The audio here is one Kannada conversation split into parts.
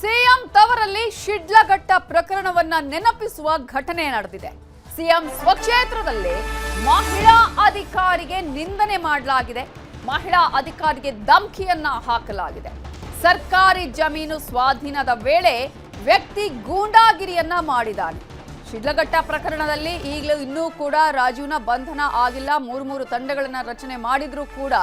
ಸಿಎಂ ತವರಲ್ಲಿ ಶಿಡ್ಲಘಟ್ಟ ಪ್ರಕರಣವನ್ನ ನೆನಪಿಸುವ ಘಟನೆ ನಡೆದಿದೆ. ಸಿಎಂ ಸ್ವಕ್ಷೇತ್ರದಲ್ಲಿ ಮಹಿಳಾ ಅಧಿಕಾರಿಗೆ ನಿಂದನೆ ಮಾಡಲಾಗಿದೆ. ಮಹಿಳಾ ಅಧಿಕಾರಿಗೆ ಧಮಕಿಯನ್ನ ಹಾಕಲಾಗಿದೆ. ಸರ್ಕಾರಿ ಜಮೀನು ಸ್ವಾಧೀನದ ವೇಳೆ ವ್ಯಕ್ತಿ ಗೂಂಡಾಗಿರಿಯನ್ನ ಮಾಡಿದ್ದಾನೆ. ಶಿಡ್ಲಘಟ್ಟ ಪ್ರಕರಣದಲ್ಲಿ ಇನ್ನೂ ಕೂಡ ರಾಜುನ ಬಂಧನ ಆಗಿಲ್ಲ. ಮೂರು ತಂಡಗಳನ್ನ ರಚನೆ ಮಾಡಿದ್ರೂ ಕೂಡ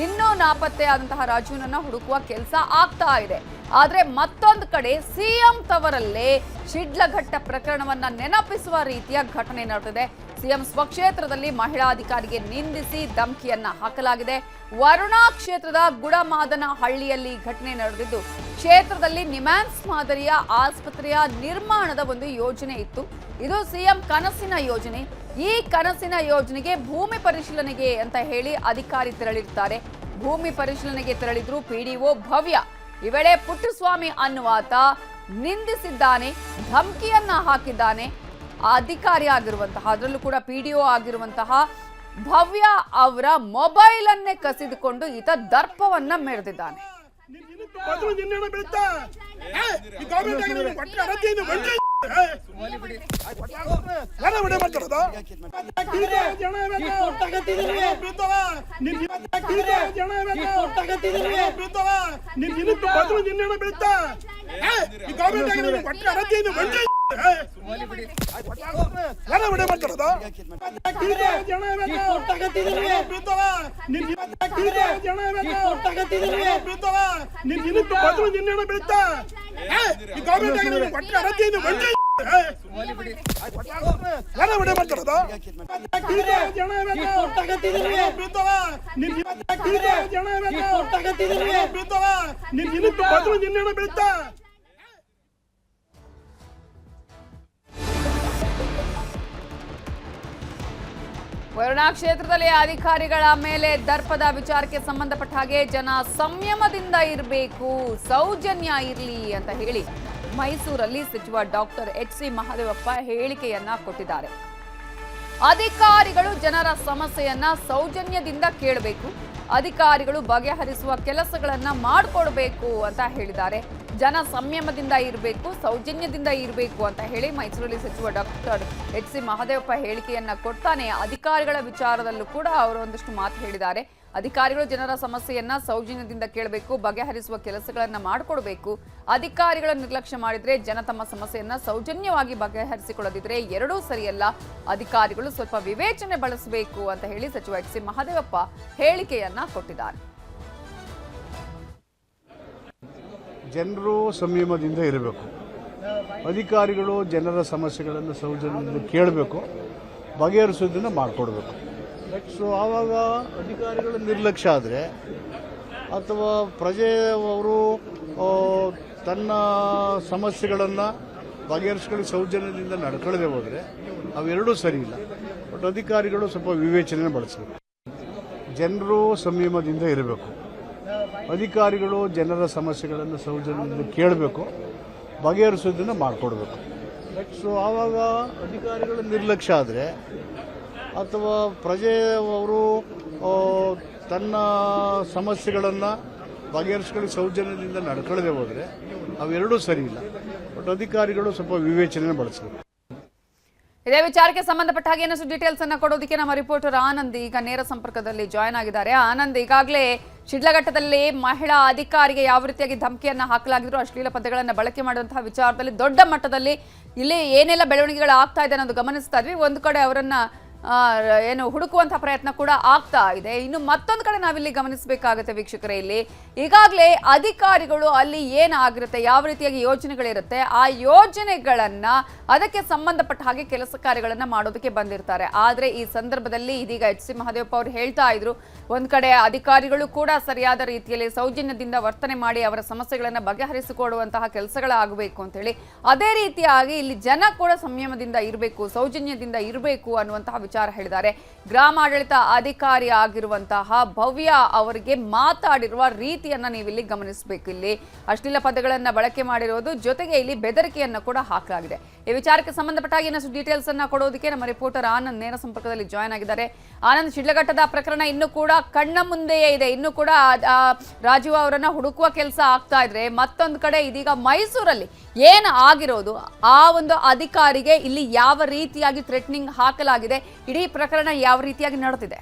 ಇನ್ನೂ ನಾಪತ್ತೆ ಆದಂತಹ ರಾಜುನನ್ನ ಹುಡುಕುವ ಕೆಲಸ ಆಗ್ತಾ ಇದೆ. ಆದ್ರೆ ಮತ್ತೊಂದು ಕಡೆ ಸಿಎಂ ತವರಲ್ಲೇ ಶಿಡ್ಲಘಟ್ಟ ಪ್ರಕರಣವನ್ನ ನೆನಪಿಸುವ ರೀತಿಯ ಘಟನೆ ನಡೆದಿದೆ. ಸಿಎಂ ಸ್ವಕ್ಷೇತ್ರದಲ್ಲಿ ಮಹಿಳಾ ಅಧಿಕಾರಿಗೆ ನಿಂದಿಸಿ ಧಮಕಿಯನ್ನ ಹಾಕಲಾಗಿದೆ. ವರುಣಾ ಕ್ಷೇತ್ರದ ಗುಡಮಾದನ ಹಳ್ಳಿಯಲ್ಲಿ ಘಟನೆ ನಡೆದಿದ್ದು, ಕ್ಷೇತ್ರದಲ್ಲಿ ನಿಮ್ಯಾನ್ಸ್ ಮಾದರಿಯ ಆಸ್ಪತ್ರೆಯ ನಿರ್ಮಾಣದ ಒಂದು ಯೋಜನೆ ಇತ್ತು. ಇದು ಸಿಎಂ ಕನಸಿನ ಯೋಜನೆ. ಈ ಕನಸಿನ ಯೋಜನೆಗೆ ಭೂಮಿ ಪರಿಶೀಲನೆಗೆ ಅಂತ ಹೇಳಿ ಅಧಿಕಾರಿ ತೆರಳಿರ್ತಾರೆ. ಭೂಮಿ ಪರಿಶೀಲನೆಗೆ ತೆರಳಿದ್ರು ಪಿಡಿಒ ಭವ್ಯ. ಈ ವೇಳೆ ಪುಟ್ಟಸ್ವಾಮಿ ಅನ್ನುವಾತ ನಿಂದಿಸಿದ್ದಾನೆ, ಧಮಕಿಯನ್ನ ಹಾಕಿದ್ದಾನೆ. ಅಧಿಕಾರಿ ಆಗಿರುವಂತಹ, ಅದರಲ್ಲೂ ಕೂಡ ಪಿಡಿಒ ಆಗಿರುವಂತಹ ಭವ್ಯ ಅವರ ಮೊಬೈಲ್ ಅನ್ನೇ ಕಸಿದುಕೊಂಡು ಈತ ದರ್ಪವನ್ನ ಮೆರೆದಿದ್ದಾನೆ. ವರುಣಾ ಕ್ಷೇತ್ರದಲ್ಲಿ ಅಧಿಕಾರಿಗಳ ಮೇಲೆ ದರ್ಪದ ವಿಚಾರಕ್ಕೆ ಸಂಬಂಧಪಟ್ಟ ಹಾಗೆ ಜನ ಸಂಯಮದಿಂದ ಇರಬೇಕು, ಸೌಜನ್ಯ ಇರಲಿ ಅಂತ ಹೇಳಿ ಮೈಸೂರಲ್ಲಿ ಸಚಿವ ಡಾಕ್ಟರ್ ಎಚ್.ಸಿ. ಮಹದೇವಪ್ಪ ಹೇಳಿಕೆಯನ್ನ ಕೊಟ್ಟಿದ್ದಾರೆ. ಅಧಿಕಾರಿಗಳು ಜನರ ಸಮಸ್ಯೆಯನ್ನ ಸೌಜನ್ಯದಿಂದ ಕೇಳಬೇಕು, ಅಧಿಕಾರಿಗಳು ಬಗೆಹರಿಸುವ ಕೆಲಸಗಳನ್ನ ಮಾಡಿಕೊಡ್ಬೇಕು ಅಂತ ಹೇಳಿದ್ದಾರೆ. ಜನ ಸಂಯಮದಿಂದ ಇರಬೇಕು, ಸೌಜನ್ಯದಿಂದ ಇರಬೇಕು ಅಂತ ಹೇಳಿ ಮೈಸೂರಲ್ಲಿ ಸಚಿವ ಡಾಕ್ಟರ್ ಎಚ್.ಸಿ. ಮಹದೇವಪ್ಪ ಹೇಳಿಕೆಯನ್ನ ಕೊಡ್ತಾನೆ. ಅಧಿಕಾರಿಗಳ ವಿಚಾರದಲ್ಲೂ ಕೂಡ ಅವರು ಒಂದಷ್ಟು ಮಾತು ಹೇಳಿದ್ದಾರೆ. ಅಧಿಕಾರಿಗಳು ಜನರ ಸಮಸ್ಯೆಯನ್ನ ಸೌಜನ್ಯದಿಂದ ಕೇಳಬೇಕು, ಬಗೆಹರಿಸುವ ಕೆಲಸಗಳನ್ನ ಮಾಡಿಕೊಡ್ಬೇಕು. ಅಧಿಕಾರಿಗಳ ನಿರ್ಲಕ್ಷ್ಯ ಮಾಡಿದ್ರೆ ಜನ ತಮ್ಮ ಸಮಸ್ಯೆಯನ್ನ ಸೌಜನ್ಯವಾಗಿ ಬಗೆಹರಿಸಿಕೊಳ್ಳದಿದ್ರೆ ಎರಡೂ ಸರಿಯಲ್ಲ. ಅಧಿಕಾರಿಗಳು ಸ್ವಲ್ಪ ವಿವೇಚನೆ ಬಳಸಬೇಕು ಅಂತ ಹೇಳಿ ಸಚಿವ ಎಚ್.ಸಿ. ಮಹದೇವಪ್ಪ ಹೇಳಿಕೆಯನ್ನ ಕೊಟ್ಟಿದ್ದಾರೆ. ಜನರು ಸಂಯಮದಿಂದ ಇರಬೇಕು, ಅಧಿಕಾರಿಗಳು ಜನರ ಸಮಸ್ಯೆಗಳನ್ನು ಸೌಜನ್ಯದಿಂದ ಕೇಳಬೇಕು, ಬಗೆಹರಿಸೋದನ್ನು ಮಾಡಿಕೊಡ್ಬೇಕು. ಸೊ ಆವಾಗ ಅಧಿಕಾರಿಗಳ ನಿರ್ಲಕ್ಷ್ಯ ಆದರೆ ಅಥವಾ ಪ್ರಜೆಯವರು ತನ್ನ ಸಮಸ್ಯೆಗಳನ್ನು ಬಗೆಹರಿಸ್ಕೊಳ್ಳಿ ಸೌಜನ್ಯದಿಂದ ನಡ್ಕೊಳ್ಳದೆ ಹೋದರೆ ಅವೆರಡೂ ಸರಿ ಇಲ್ಲ. ಬಟ್ ಅಧಿಕಾರಿಗಳು ಸ್ವಲ್ಪ ವಿವೇಚನೆ ಬಳಸಬೇಕು. ಜನರು ಸಂಯಮದಿಂದ ಇರಬೇಕು, ಅಧಿಕಾರಿಗಳು ಜನರ ಸಮಸ್ಯೆಗಳನ್ನು ಸೌಜನ್ಯದಿಂದ ಕೇಳಬೇಕು, ಬಗೆಹರಿಸೋದನ್ನು ಮಾಡಿಕೊಡ್ಬೇಕು. ಸೊ ಆವಾಗ ಅಧಿಕಾರಿಗಳ ನಿರ್ಲಕ್ಷ್ಯ ಆದರೆ ಅಥವಾ ಪ್ರಜೆಯವರು ತನ್ನ ಸಮಸ್ಯೆಗಳನ್ನು ಬಗೆಹರಿಸ್ಕೊಳ್ಳಿ ಸೌಜನ್ಯದಿಂದ ನಡ್ಕೊಳ್ಳದೆ ಹೋದರೆ ಅವೆರಡೂ ಸರಿ ಇಲ್ಲ. ಬಟ್ ಅಧಿಕಾರಿಗಳು ಸ್ವಲ್ಪ ವಿವೇಚನೆ ಬಳಸಬೇಕು. ಇದೇ ವಿಚಾರಕ್ಕೆ ಸಂಬಂಧಪಟ್ಟ ಹಾಗೆ ಏನಷ್ಟು ಡೀಟೇಲ್ಸ್ ಅನ್ನ ಕೊಡೋದಕ್ಕೆ ನಮ್ಮ ರಿಪೋರ್ಟರ್ ಆನಂದ್ ಈಗ ನೇರ ಸಂಪರ್ಕದಲ್ಲಿ ಜಾಯ್ನ್ ಆಗಿದ್ದಾರೆ. ಆನಂದ್, ಈಗಾಗಲೇ ಶಿಡ್ಲಘಟ್ಟದಲ್ಲಿ ಮಹಿಳಾ ಅಧಿಕಾರಿಗೆ ಯಾವ ರೀತಿಯಾಗಿ ಧಮಕಿಯನ್ನ ಹಾಕಲಾಗಿದ್ರು, ಅಶ್ಲೀಲ ಪದಗಳನ್ನ ಬಳಕೆ ಮಾಡುವಂತಹ ವಿಚಾರದಲ್ಲಿ ದೊಡ್ಡ ಮಟ್ಟದಲ್ಲಿ ಇಲ್ಲಿ ಏನೆಲ್ಲ ಬೆಳವಣಿಗೆಗಳು ಆಗ್ತಾ ಇದೆ ಅನ್ನೋದು ಗಮನಿಸ್ತಾ ಇದ್ವಿ. ಒಂದು ಕಡೆ ಅವರನ್ನ ಹುಡುಕುವಂತಹ ಪ್ರಯತ್ನ ಕೂಡ ಆಗ್ತಾ ಇದೆ. ಇನ್ನು ಮತ್ತೊಂದು ಕಡೆ ನಾವಿಲ್ಲಿ ಗಮನಿಸಬೇಕಾಗುತ್ತೆ ವೀಕ್ಷಕರೇ, ಇಲ್ಲಿ ಈಗಾಗಲೇ ಅಧಿಕಾರಿಗಳು ಅಲ್ಲಿ ಏನಾಗಿರುತ್ತೆ, ಯಾವ ರೀತಿಯಾಗಿ ಯೋಜನೆಗಳಿರುತ್ತೆ, ಆ ಯೋಜನೆಗಳನ್ನ ಅದಕ್ಕೆ ಸಂಬಂಧಪಟ್ಟ ಹಾಗೆ ಕೆಲಸ ಕಾರ್ಯಗಳನ್ನ ಮಾಡೋದಕ್ಕೆ ಬಂದಿರ್ತಾರೆ. ಆದ್ರೆ ಈ ಸಂದರ್ಭದಲ್ಲಿ ಇದೀಗ ಎಚ್.ಸಿ. ಮಹದೇವಪ್ಪ ಅವರು ಹೇಳ್ತಾ ಇದ್ರು, ಒಂದ್ ಕಡೆ ಅಧಿಕಾರಿಗಳು ಕೂಡ ಸರಿಯಾದ ರೀತಿಯಲ್ಲಿ ಸೌಜನ್ಯದಿಂದ ವರ್ತನೆ ಮಾಡಿ ಅವರ ಸಮಸ್ಯೆಗಳನ್ನ ಬಗೆಹರಿಸಿಕೊಡುವಂತಹ ಕೆಲಸಗಳಾಗಬೇಕು ಅಂತ ಹೇಳಿ, ಅದೇ ರೀತಿಯಾಗಿ ಇಲ್ಲಿ ಜನ ಕೂಡ ಸಂಯಮದಿಂದ ಇರಬೇಕು, ಸೌಜನ್ಯದಿಂದ ಇರಬೇಕು ಅನ್ನುವಂತಹ ವಿಚಾರ ಹೇಳಿದ್ದಾರೆ. ಗ್ರಾಮಾಡಳಿತ ಅಧಿಕಾರಿ ಆಗಿರುವಂತಹ ಭವ್ಯ ಅವರಿಗೆ ಮಾತಾಡಿರುವ ರೀತಿಯನ್ನ ನೀವಿಲ್ಲಿ ಗಮನಿಸಬೇಕು. ಇಲ್ಲಿ ಅಶ್ಲೀಲ ಪದಗಳನ್ನ ಬಳಕೆ ಮಾಡಿರೋದು, ಜೊತೆಗೆ ಇಲ್ಲಿ ಬೆದರಿಕೆಯನ್ನ ಕೂಡ ಹಾಕಲಾಗಿದೆ. ಈ ವಿಚಾರಕ್ಕೆ ಸಂಬಂಧಪಟ್ಟ ಇನ್ನಷ್ಟು ಡೀಟೇಲ್ಸ್ ಅನ್ನ ಕೊಡೋದಕ್ಕೆ ನಮ್ಮ ರಿಪೋರ್ಟರ್ ಆನಂದ್ ನೇರ ಸಂಪರ್ಕದಲ್ಲಿ ಜಾಯ್ನ್ ಆಗಿದ್ದಾರೆ. ಆನಂದ್, ಶಿಡ್ಲಘಟ್ಟದ ಪ್ರಕರಣ ಇನ್ನೂ ಕೂಡ ಕಣ್ಣ ಮುಂದೆಯೇ ಇದೆ. ಇನ್ನೂ ಕೂಡ ರಾಜೀವ್ ಅವರನ್ನ ಹುಡುಕುವ ಕೆಲಸ ಆಗ್ತಾ ಇದ್ರೆ, ಮತ್ತೊಂದು ಕಡೆ ಇದೀಗ ಮೈಸೂರಲ್ಲಿ ಏನು ಆಗಿರೋದು, ಆ ಒಂದು ಅಧಿಕಾರಿಗೆ ಇಲ್ಲಿ ಯಾವ ರೀತಿಯಾಗಿ ಥ್ರೆಟ್ನಿಂಗ್ ಹಾಕಲಾಗಿದೆ, ಇಡೀ ಪ್ರಕರಣ ಯಾವ ರೀತಿಯಾಗಿ ನಡೆದಿದೆ?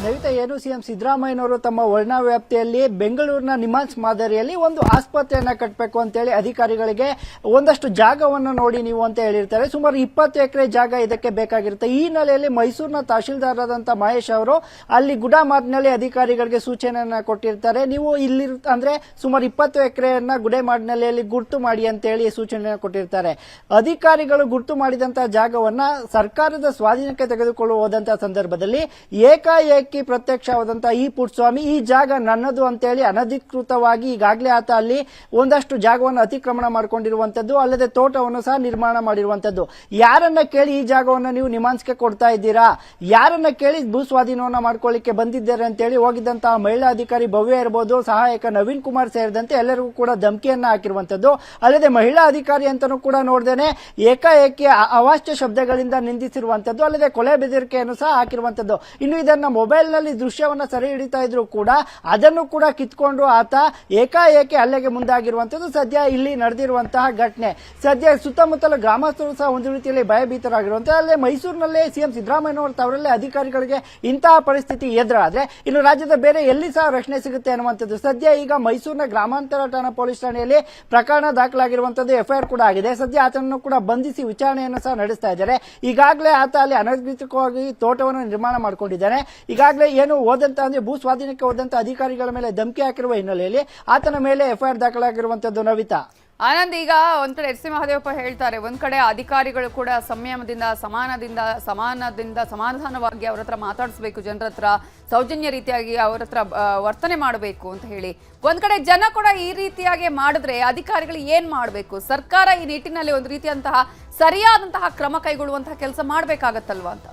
ನವಿತಾ, ಏನು ಸಿಎಂ ಸಿದ್ದರಾಮಯ್ಯನವರು ತಮ್ಮ ವರ್ಣಾ ವ್ಯಾಪ್ತಿಯಲ್ಲಿ ಬೆಂಗಳೂರಿನ ನಿಮಾನ್ಸ್ ಮಾದರಿಯಲ್ಲಿ ಒಂದು ಆಸ್ಪತ್ರೆಯನ್ನ ಕಟ್ಟಬೇಕು ಅಂತೇಳಿ ಅಧಿಕಾರಿಗಳಿಗೆ ಒಂದಷ್ಟು ಜಾಗವನ್ನು ನೋಡಿ ನೀವು ಅಂತ ಹೇಳಿರ್ತಾರೆ. ಸುಮಾರು 20 ಎಕರೆ ಜಾಗ ಇದಕ್ಕೆ ಬೇಕಾಗಿರುತ್ತೆ. ಈ ಹಿನ್ನೆಲೆಯಲ್ಲಿ ಮೈಸೂರಿನ ತಹಶೀಲ್ದಾರ್ ಆದಂತಹ ಮಹೇಶ್ ಅವರು ಅಲ್ಲಿ ಗುಡಮಾಡ್ನಲ್ಲಿ ಅಧಿಕಾರಿಗಳಿಗೆ ಸೂಚನೆಯನ್ನ ಕೊಟ್ಟಿರ್ತಾರೆ. ನೀವು ಇಲ್ಲಿ ಅಂದ್ರೆ ಸುಮಾರು 20 ಎಕರೆಯನ್ನ ಗುಡಮಾಡ್ನಲ್ಲಿಯಲ್ಲಿ ಗುರ್ತು ಮಾಡಿ ಅಂತೇಳಿ ಸೂಚನೆ ಕೊಟ್ಟಿರ್ತಾರೆ. ಅಧಿಕಾರಿಗಳು ಗುರ್ತು ಮಾಡಿದಂತಹ ಜಾಗವನ್ನ ಸರ್ಕಾರದ ಸ್ವಾಧೀನಕ್ಕೆ ತೆಗೆದುಕೊಳ್ಳುವ ಹೋದಂತಹ ಸಂದರ್ಭದಲ್ಲಿ ಏಕಾಏಕಿ ಪ್ರತ್ಯಕ್ಷವಾದಂತಹ ಈ ಪುಟ್ಟಸ್ವಾಮಿ ಈ ಜಾಗ ನನ್ನದು ಅಂತೇಳಿ ಅನಧಿಕೃತವಾಗಿ ಈಗಾಗಲೇ ಆತ ಅಲ್ಲಿ ಒಂದಷ್ಟು ಜಾಗವನ್ನು ಅತಿಕ್ರಮಣ ಮಾಡಿಕೊಂಡಿರುವಂತದ್ದು, ಅಲ್ಲದೆ ತೋಟವನ್ನು ಸಹ ನಿರ್ಮಾಣ ಮಾಡಿರುವಂತದ್ದು. ಯಾರನ್ನ ಕೇಳಿ ಈ ಜಾಗವನ್ನು ನೀವು ನಿಮಾನ್ಸ್ಗೆ ಕೊಡ್ತಾ ಇದ್ದೀರಾ, ಯಾರನ್ನ ಕೇಳಿ ಭೂ ಸ್ವಾಧೀನವನ್ನ ಮಾಡ್ಕೊಳ್ಳಿಕ್ಕೆ ಬಂದಿದ್ದಾರೆ ಅಂತೇಳಿ ಹೋಗಿದ್ದಂತಹ ಮಹಿಳಾ ಅಧಿಕಾರಿ ಭವ್ಯ ಇರಬಹುದು, ಸಹಾಯಕ ನವೀನ್ ಕುಮಾರ್ ಸೇರಿದಂತೆ ಎಲ್ಲರಿಗೂ ಕೂಡ ಧಮಕಿಯನ್ನ ಹಾಕಿರುವಂತದ್ದು. ಅಲ್ಲದೆ ಮಹಿಳಾ ಅಧಿಕಾರಿ ಅಂತಾನೂ ಕೂಡ ನೋಡ್ದೇನೆ ಏಕಾಏಕಿ ಅವಾಚ್ಯ ಶಬ್ದಗಳಿಂದ ನಿಂದಿಸಿರುವಂತದ್ದು, ಅಲ್ಲದೆ ಕೊಲೆ ಬೆದರಿಕೆಯನ್ನು ಸಹ ಹಾಕಿರುವಂತದ್ದು. ಇನ್ನು ಇದನ್ನ ಮೊಬೈಲ್ ನಲ್ಲಿ ದೃಶ್ಯವನ್ನ ಸೆರೆ ಹಿಡಿತಾ ಇದ್ರು ಕೂಡ ಅದನ್ನು ಕೂಡ ಕಿತ್ಕೊಂಡು ಆತ ಏಕಾಏಕಿ ಹಲ್ಲೆಗೆ ಮುಂದಾಗಿರುವಂತದ್ದು ಸದ್ಯ ಇಲ್ಲಿ ನಡೆದಿರುವಂತಹ ಘಟನೆ. ಸದ್ಯ ಸುತ್ತಮುತ್ತಲ ಗ್ರಾಮಸ್ಥರು ಸಹ ಒಂದು ರೀತಿಯಲ್ಲಿ ಭಯಭೀತರಾಗಿರುವಂತಹ, ಅಲ್ಲದೆ ಮೈಸೂರಿನಲ್ಲೇ ಸಿಎಂ ಸಿದ್ದರಾಮಯ್ಯನವರು ತವರಲ್ಲೇ ಅಧಿಕಾರಿಗಳಿಗೆ ಇಂತಹ ಪರಿಸ್ಥಿತಿ ಎದುರಾದ್ರೆ ಇನ್ನು ರಾಜ್ಯದ ಬೇರೆ ಎಲ್ಲಿ ಸಹ ರಕ್ಷಣೆ ಸಿಗುತ್ತೆ ಅನ್ನುವಂಥದ್ದು. ಸದ್ಯ ಈಗ ಮೈಸೂರಿನ ಗ್ರಾಮಾಂತರ ಠಾಣಾ ಪೊಲೀಸ್ ಠಾಣೆಯಲ್ಲಿ ಪ್ರಕರಣ ದಾಖಲಾಗಿರುವಂತದ್ದು, ಎಫ್ಐಆರ್ ಕೂಡ ಆಗಿದೆ. ಸದ್ಯ ಆತನನ್ನು ಕೂಡ ಬಂಧಿಸಿ ವಿಚಾರಣೆಯನ್ನು ಸಹ ನಡೆಸ್ತಾ ಇದ್ದಾರೆ. ಈಗಾಗಲೇ ಆತ ಅಲ್ಲಿ ಅನಧಿಕೃತವಾಗಿ ತೋಟವನ್ನು ನಿರ್ಮಾಣ ಮಾಡಿಕೊಂಡಿದ್ದಾನೆ. ಈಗಾಗಲೇ ಏನು ಹೋದಂತ ಅಂದ್ರೆ ಭೂ ಸ್ವಾಧೀನಕ್ಕೆ ಹೋದಂತ ಅಧಿಕಾರಿಗಳ ಮೇಲೆ ಧಮಕಿ ಹಾಕಿರುವ ಹಿನ್ನೆಲೆಯಲ್ಲಿ ಆತನ ಮೇಲೆ ಎಫ್ಐಆರ್ ದಾಖಲಾಗಿರುವಂತದ್ದು. ನವಿತಾ, ಆನಂದ್, ಈಗ ಒಂದ್ ಕಡೆ ಎಸ್ ಸಿ ಮಹದೇವಪ್ಪ ಹೇಳ್ತಾರೆ, ಒಂದ್ ಕಡೆ ಅಧಿಕಾರಿಗಳು ಕೂಡ ಸಂಯಮದಿಂದ ಸಮಾಧಾನವಾಗಿ ಅವ್ರ ಹತ್ರ ಮಾತಾಡಿಸ್ಬೇಕು, ಜನರ ಹತ್ರ ಸೌಜನ್ಯ ರೀತಿಯಾಗಿ ಅವ್ರ ಹತ್ರ ವರ್ತನೆ ಮಾಡಬೇಕು ಅಂತ ಹೇಳಿ. ಒಂದ್ ಕಡೆ ಜನ ಕೂಡ ಈ ರೀತಿಯಾಗಿ ಮಾಡಿದ್ರೆ ಅಧಿಕಾರಿಗಳು ಏನ್ ಮಾಡಬೇಕು? ಸರ್ಕಾರ ಈ ನಿಟ್ಟಿನಲ್ಲಿ ಒಂದು ರೀತಿಯಂತಹ ಸರಿಯಾದಂತಹ ಕ್ರಮ ಕೈಗೊಳ್ಳುವಂತಹ ಕೆಲಸ ಮಾಡ್ಬೇಕಾಗತ್ತಲ್ವಾ ಅಂತ.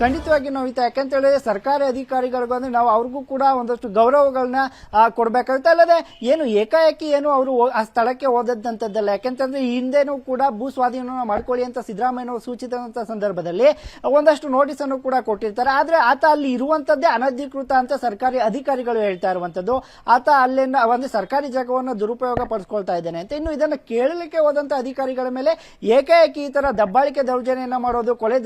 ಖಂಡಿತವಾಗಿ ನೋವಿತಾ, ಯಾಕಂತ ಹೇಳಿದ್ರೆ ಸರ್ಕಾರಿ ಅಧಿಕಾರಿಗಳಿಗೂ ಅಂದ್ರೆ ನಾವು ಅವ್ರಿಗೂ ಕೂಡ ಒಂದಷ್ಟು ಗೌರವಗಳನ್ನ ಕೊಡಬೇಕಾಗುತ್ತೆ. ಅಲ್ಲದೆ ಏನು ಏಕಾಏಕಿ ಏನು ಅವರು ಆ ಸ್ಥಳಕ್ಕೆ ಹೋದಂತದ್ದಲ್ಲ. ಯಾಕೆಂತಂದ್ರೆ ಹಿಂದೆನೂ ಕೂಡ ಭೂ ಸ್ವಾಧೀನ ಮಾಡ್ಕೊಳ್ಳಿ ಅಂತ ಸಿದ್ದರಾಮಯ್ಯನವರು ಸೂಚಿಸಿದಂತ ಸಂದರ್ಭದಲ್ಲಿ ಒಂದಷ್ಟು ನೋಟಿಸ್ ಅನ್ನು ಕೂಡ ಕೊಟ್ಟಿರ್ತಾರೆ. ಆದ್ರೆ ಆತ ಅಲ್ಲಿ ಇರುವಂತದ್ದೇ ಅನಧಿಕೃತ ಅಂತ ಸರ್ಕಾರಿ ಅಧಿಕಾರಿಗಳು ಹೇಳ್ತಾ ಇರುವಂತದ್ದು. ಆತ ಅಲ್ಲಿಂದ ಒಂದು ಸರ್ಕಾರಿ ಜಾಗವನ್ನು ದುರುಪಯೋಗ ಪಡಿಸ್ಕೊಳ್ತಾ ಇದ್ದಾನೆ ಅಂತ. ಇನ್ನು ಇದನ್ನು ಕೇಳಲಿಕ್ಕೆ ಹೋದಂತ ಅಧಿಕಾರಿಗಳ ಮೇಲೆ ಏಕಾಏಕಿ ಈ ತರ ದಬ್ಬಾಳಿಕೆ ದೌರ್ಜನ್ಯನ ಮಾಡೋದು, ಕೊಲೆ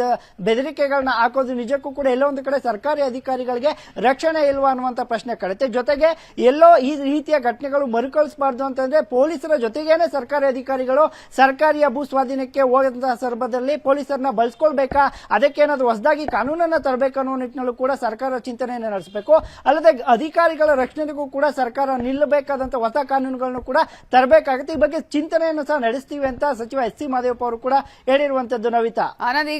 ಬೆದರಿಕೆಗಳನ್ನ ಹಾಕೋದು ನಿಜಕ್ಕೂ ಕೂಡ ಎಲ್ಲೋ ಒಂದು ಕಡೆ ಸರ್ಕಾರಿ ಅಧಿಕಾರಿಗಳಿಗೆ ರಕ್ಷಣೆ ಇಲ್ವಾ ಅನ್ನುವಂತ ಪ್ರಶ್ನೆ ಕಳುತ್ತೆ. ಜೊತೆಗೆ ಎಲ್ಲೋ ಈ ರೀತಿಯ ಘಟನೆಗಳು ಮರುಕಳಿಸಬಾರ್ದು ಅಂತಂದ್ರೆ ಪೊಲೀಸರ ಜೊತೆಗೇನೆ ಸರ್ಕಾರಿ ಅಧಿಕಾರಿಗಳು ಸರ್ಕಾರಿಯ ಭೂ ಸ್ವಾಧೀನಕ್ಕೆ ಹೋದಂತಹ ಸಂದರ್ಭದಲ್ಲಿ ಪೊಲೀಸರನ್ನ ಬಳಸ್ಕೊಳ್ಬೇಕಾ, ಅದಕ್ಕೇನಾದ್ರೂ ಹೊಸದಾಗಿ ಕಾನೂನನ್ನ ತರಬೇಕನ್ನೋ ನಿಟ್ಟಿನಲ್ಲೂ ಕೂಡ ಸರ್ಕಾರ ಚಿಂತನೆಯನ್ನು ನಡೆಸಬೇಕು. ಅಲ್ಲದೆ ಅಧಿಕಾರಿಗಳ ರಕ್ಷಣೆಗೂ ಕೂಡ ಸರ್ಕಾರ ನಿಲ್ಲಬೇಕಾದಂತ ಹೊಸ ಕಾನೂನುಗಳನ್ನು ಕೂಡ ತರಬೇಕಾಗುತ್ತೆ. ಈ ಬಗ್ಗೆ ಚಿಂತನೆಯನ್ನು ಸಹ ನಡೆಸ್ತೀವಿ ಅಂತ ಸಚಿವ ಎಸ್ ಸಿ ಮಹದೇವಪ್ಪ ಅವರು ಕೂಡ ಹೇಳಿರುವಂತದ್ದು. ನವಿತಾ, ಆನಂದ್,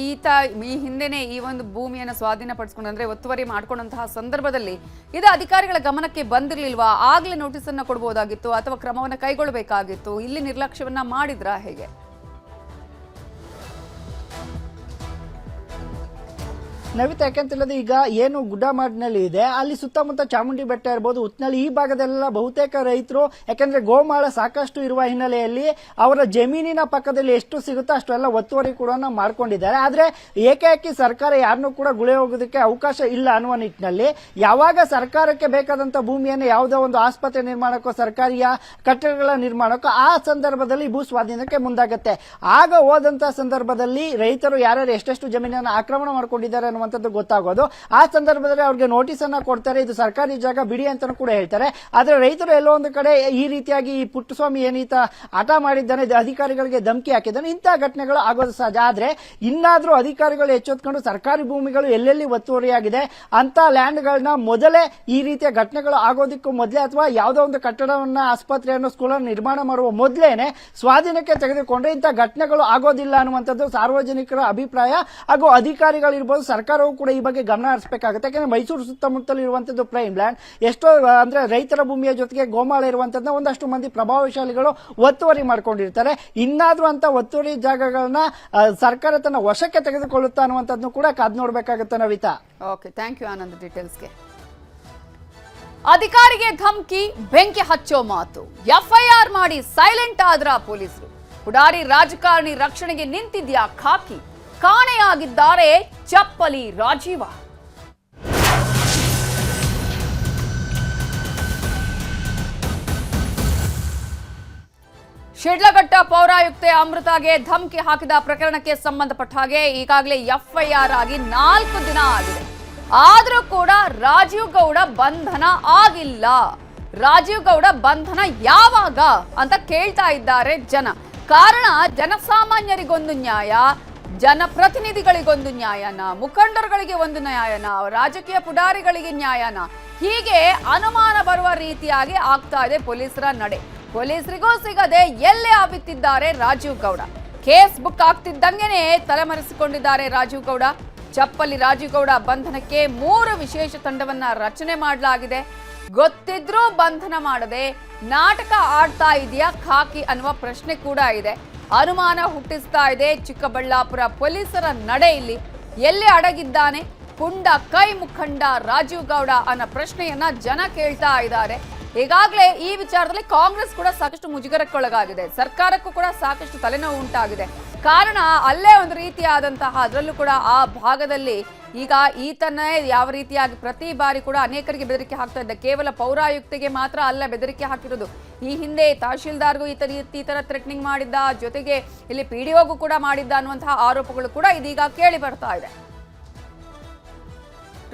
ಈಗ ಈ ಹಿಂದೆನೆ ಈ ಒಂದು ಭೂಮಿಯನ್ನು ಸ್ವಾಧೀನಪಡಿಸಿಕೊಂಡು ಅಂದ್ರೆ ಒತ್ತುವರಿ ಮಾಡಿಕೊಂಡಂತಹ ಸಂದರ್ಭದಲ್ಲಿ ಇದು ಅಧಿಕಾರಿಗಳ ಗಮನಕ್ಕೆ ಬಂದಿರಲಿಲ್ವಾ? ಆಗ್ಲೇ ನೋಟಿಸ್ ಅನ್ನ ಕೊಡಬಹುದಾಗಿತ್ತು ಅಥವಾ ಕ್ರಮವನ್ನ ಕೈಗೊಳ್ಳಬೇಕಾಗಿತ್ತು? ಇಲ್ಲಿ ನಿರ್ಲಕ್ಷ್ಯವನ್ನ ಮಾಡಿದ್ರಾ ಹೇಗೆ? ನವಿತಾ, ಯಾಕೆಂತೇಳಿದ್ರೆ ಈಗ ಏನು ಗುಡ್ಡಮಾಡಿನಲ್ಲಿ ಇದೆ ಅಲ್ಲಿ ಸುತ್ತಮುತ್ತ ಚಾಮುಂಡಿ ಬೆಟ್ಟ ಇರಬಹುದು, ಉತ್ನಲ್ಲಿ ಈ ಭಾಗದಲ್ಲೆಲ್ಲ ಬಹುತೇಕ ರೈತರು ಯಾಕಂದ್ರೆ ಗೋಮಾಳ ಸಾಕಷ್ಟು ಇರುವ ಹಿನ್ನೆಲೆಯಲ್ಲಿ ಅವರ ಜಮೀನಿನ ಪಕ್ಕದಲ್ಲಿ ಎಷ್ಟು ಸಿಗುತ್ತೋ ಅಷ್ಟೆಲ್ಲ ಒತ್ತುವರಿ ಕೂಡ ಮಾಡ್ಕೊಂಡಿದ್ದಾರೆ. ಆದ್ರೆ ಏಕಾಏಕಿ ಸರ್ಕಾರ ಯಾರನ್ನೂ ಕೂಡ ಗುಳೆ ಹೋಗೋದಕ್ಕೆ ಅವಕಾಶ ಇಲ್ಲ ಅನ್ನುವ ನಿಟ್ಟಿನಲ್ಲಿ ಯಾವಾಗ ಸರ್ಕಾರಕ್ಕೆ ಬೇಕಾದಂತ ಭೂಮಿಯನ್ನು ಯಾವುದೋ ಒಂದು ಆಸ್ಪತ್ರೆ ನಿರ್ಮಾಣಕ್ಕೋ ಸರ್ಕಾರಿಯ ಕಟ್ಟಡಗಳ ನಿರ್ಮಾಣಕ್ಕೋ ಆ ಸಂದರ್ಭದಲ್ಲಿ ಭೂ ಸ್ವಾಧೀನಕ್ಕೆ ಮುಂದಾಗುತ್ತೆ. ಆಗ ಹೋದಂತ ಸಂದರ್ಭದಲ್ಲಿ ರೈತರು ಯಾರ್ಯಾರು ಎಷ್ಟೆಷ್ಟು ಜಮೀನನ್ನು ಆಕ್ರಮಣ ಮಾಡ್ಕೊಂಡಿದ್ದಾರೆ ಅನ್ನುವಂಥದ್ದು ಗೊತ್ತಾಗೋದು. ಆ ಸಂದರ್ಭದಲ್ಲಿ ಅವ್ರಿಗೆ ನೋಟಿಸ್ ಅನ್ನ ಕೊಡ್ತಾರೆ, ಇದು ಸರ್ಕಾರಿ ಜಾಗ ಬಿಡಿ ಅಂತಾನೂ ಕೂಡ ಹೇಳ್ತಾರೆ. ಆದ್ರೆ ರೈತರು ಎಲ್ಲೋ ಒಂದು ಕಡೆ ಈ ರೀತಿಯಾಗಿ ಈ ಪುಟ್ಟಸ್ವಾಮಿ ಏನೀತ ಹಠ ಮಾಡಿದ್ದಾನೆ, ಅಧಿಕಾರಿಗಳಿಗೆ ಧಮಕಿ ಹಾಕಿದ್ದಾನೆ, ಇಂತಹ ಘಟನೆಗಳು ಆಗೋದು ಸಹಜ. ಆದ್ರೆ ಇನ್ನಾದ್ರೂ ಅಧಿಕಾರಿಗಳು ಎಚ್ಚೆತ್ಕೊಂಡು ಸರ್ಕಾರಿ ಭೂಮಿಗಳು ಎಲ್ಲೆಲ್ಲಿ ಒತ್ತುವರಿಯಾಗಿದೆ ಅಂತ ಲ್ಯಾಂಡ್ಗಳನ್ನ ಮೊದಲೇ ಈ ರೀತಿಯ ಘಟನೆಗಳು ಆಗೋದಕ್ಕೂ ಮೊದಲೇ ಅಥವಾ ಯಾವುದೋ ಒಂದು ಕಟ್ಟಡವನ್ನ ಆಸ್ಪತ್ರೆಯನ್ನು ಸ್ಕೂಲನ್ನು ನಿರ್ಮಾಣ ಮಾಡುವ ಮೊದಲೇನೆ ಸ್ವಾಧೀನಕ್ಕೆ ತೆಗೆದುಕೊಂಡ್ರೆ ಇಂತಹ ಘಟನೆಗಳು ಆಗೋದಿಲ್ಲ ಅನ್ನುವಂಥದ್ದು ಸಾರ್ವಜನಿಕರ ಅಭಿಪ್ರಾಯ ಹಾಗೂ ಅಧಿಕಾರಿಗಳಿರ್ಬೋದು ಸರ್ಕಾರ ಸರ್ಕಾರವು ಕೂಡ ಈ ಬಗ್ಗೆ ಗಮನ ಹರಿಸಬೇಕಾಗುತ್ತೆ. ಯಾಕಂದ್ರೆ ಮೈಸೂರು ಸುತ್ತಮುತ್ತಲು ಇರುವಂತದ್ದು ಪ್ರೈಮ್ ಲ್ಯಾಂಡ್, ಎಷ್ಟೋ ಅಂದ್ರೆ ರೈತರ ಭೂಮಿಯ ಜೊತೆಗೆ ಗೋಮಾಳ ಇರುವಂತದ್ದನ್ನ ಒಂದಷ್ಟು ಮಂದಿ ಪ್ರಭಾವಶಾಲಿಗಳು ಒತ್ತುವರಿ ಮಾಡ್ಕೊಂಡಿರ್ತಾರೆ. ಇನ್ನಾದ್ರೂ ಅಂತ ಒತ್ತುವರಿ ಜಾಗಗಳನ್ನ ಸರ್ಕಾರ ತನ್ನ ವಶಕ್ಕೆ ತೆಗೆದುಕೊಳ್ಳುತ್ತಾ ಅನ್ನುವಂಥದ್ದನ್ನು ಕೂಡ ಕಾದ್ ನೋಡ್ಬೇಕಾಗುತ್ತೆ Navitha. Okay, thank you Anand ಡೀಟೇಲ್ಸ್ಗೆ. ಅಧಿಕಾರಿಗೆ ಧಮ್ಕಿ, ಬೆಂಕಿ ಹಚ್ಚೋ ಮಾತು, ಎಫ್ಐಆರ್ ಮಾಡಿ ಸೈಲೆಂಟ್ ಆದ್ರ ಪೊಲೀಸರು. ಪುಡಾರಿ ರಾಜಕಾರಣಿ ರಕ್ಷಣೆಗೆ ನಿಂತಿದ್ಯಾ ಖಾಕಿ, ಕಾಣೆಯಾಗಿದ್ದಾರೆ ಚಪ್ಪಲಿ ರಾಜೀವ. ಶಿಡ್ಲಘಟ್ಟ ಪೌರಾಯುಕ್ತೆ ಅಮೃತಾಗೆ ಧಮ್ಕಿ ಹಾಕಿದ ಪ್ರಕರಣಕ್ಕೆ ಸಂಬಂಧಪಟ್ಟ ಹಾಗೆ ಈಗಾಗಲೇ ಎಫ್ಐಆರ್ ಆಗಿ 4 ದಿನ ಆಗಿದೆ. ಆದ್ರೂ ಕೂಡ ರಾಜೀವ್ ಗೌಡ ಬಂಧನ ಆಗಿಲ್ಲ. ರಾಜೀವ್ ಗೌಡ ಬಂಧನ ಯಾವಾಗ ಅಂತ ಕೇಳ್ತಾ ಇದ್ದಾರೆ ಜನ. ಕಾರಣ ಜನಸಾಮಾನ್ಯರಿಗೊಂದು ನ್ಯಾಯ, ಜನಪ್ರತಿನಿಧಿಗಳಿಗೊಂದು ನ್ಯಾಯನ, ಮುಖಂಡರುಗಳಿಗೆ ಒಂದು ನ್ಯಾಯನ, ರಾಜಕೀಯ ಪುಡಾರಿಗಳಿಗೆ ನ್ಯಾಯನ, ಹೀಗೆ ಅನುಮಾನ ಬರುವ ರೀತಿಯಾಗಿ ಆಗ್ತಾ ಇದೆ ಪೊಲೀಸರ ನಡೆ. ಪೊಲೀಸರಿಗೂ ಸಿಗದೆ ಎಲ್ಲೇ ಅವಿತಿದ್ದಾರೆ ರಾಜೀವ್ ಗೌಡ. ಕೇಸ್ ಬುಕ್ ಆಗ್ತಿದ್ದಂಗೆನೆ ತಲೆಮರೆಸಿಕೊಂಡಿದ್ದಾರೆ ರಾಜೀವ್ ಗೌಡ. ಚಪ್ಪಲಿ ರಾಜೀವ್ ಗೌಡ ಬಂಧನಕ್ಕೆ 3 ವಿಶೇಷ ತಂಡವನ್ನ ರಚನೆ ಮಾಡಲಾಗಿದೆ. ಗೊತ್ತಿದ್ರೂ ಬಂಧನ ಮಾಡದೆ ನಾಟಕ ಆಡ್ತಾ ಇದೆಯಾ ಖಾಕಿ ಅನ್ನುವ ಪ್ರಶ್ನೆ ಕೂಡ ಇದೆ. ಅನುಮಾನ ಹುಟ್ಟಿಸ್ತಾ ಇದೆ ಚಿಕ್ಕಬಳ್ಳಾಪುರ ಪೊಲೀಸರ ನಡೆ. ಇಲ್ಲಿ ಎಲ್ಲಿ ಅಡಗಿದ್ದಾನೆ ಪುಂಡ ಕೈ ಮುಖಂಡ ರಾಜೀವ್ ಗೌಡ ಅನ್ನೋ ಪ್ರಶ್ನೆಯನ್ನ ಜನ ಕೇಳ್ತಾ ಇದ್ದಾರೆ. ಈಗಾಗಲೇ ಈ ವಿಚಾರದಲ್ಲಿ ಕಾಂಗ್ರೆಸ್ ಕೂಡ ಸಾಕಷ್ಟು ಮುಜುಗರಕ್ಕೊಳಗಾಗಿದೆ. ಸರ್ಕಾರಕ್ಕೂ ಕೂಡ ಸಾಕಷ್ಟು ತಲೆನೋವು ಉಂಟಾಗಿದೆ. ಕಾರಣ ಅಲ್ಲೇ ಒಂದು ರೀತಿಯಾದಂತಹ, ಅದರಲ್ಲೂ ಕೂಡ ಆ ಭಾಗದಲ್ಲಿ ಈಗ ಈತನೇ ಯಾವ ರೀತಿಯಾಗಿ ಪ್ರತಿ ಬಾರಿ ಕೂಡ ಅನೇಕರಿಗೆ ಬೆದರಿಕೆ ಹಾಕ್ತಾ ಇದ್ದ. ಕೇವಲ ಪೌರಾಯುಕ್ತಿಗೆ ಮಾತ್ರ ಅಲ್ಲ ಬೆದರಿಕೆ ಹಾಕಿರೋದು, ಈ ಹಿಂದೆ ತಹಶೀಲ್ದಾರ್ಗೂ ಈ ತರ ಥ್ರೆಟ್ನಿಂಗ್ ಮಾಡಿದ್ದ, ಜೊತೆಗೆ ಇಲ್ಲಿ ಪಿಡಿಒಗೂ ಕೂಡ ಮಾಡಿದ್ದ ಅನ್ನುವಂತಹ ಆರೋಪಗಳು ಕೂಡ ಇದೀಗ ಕೇಳಿ ಬರ್ತಾ ಇದೆ.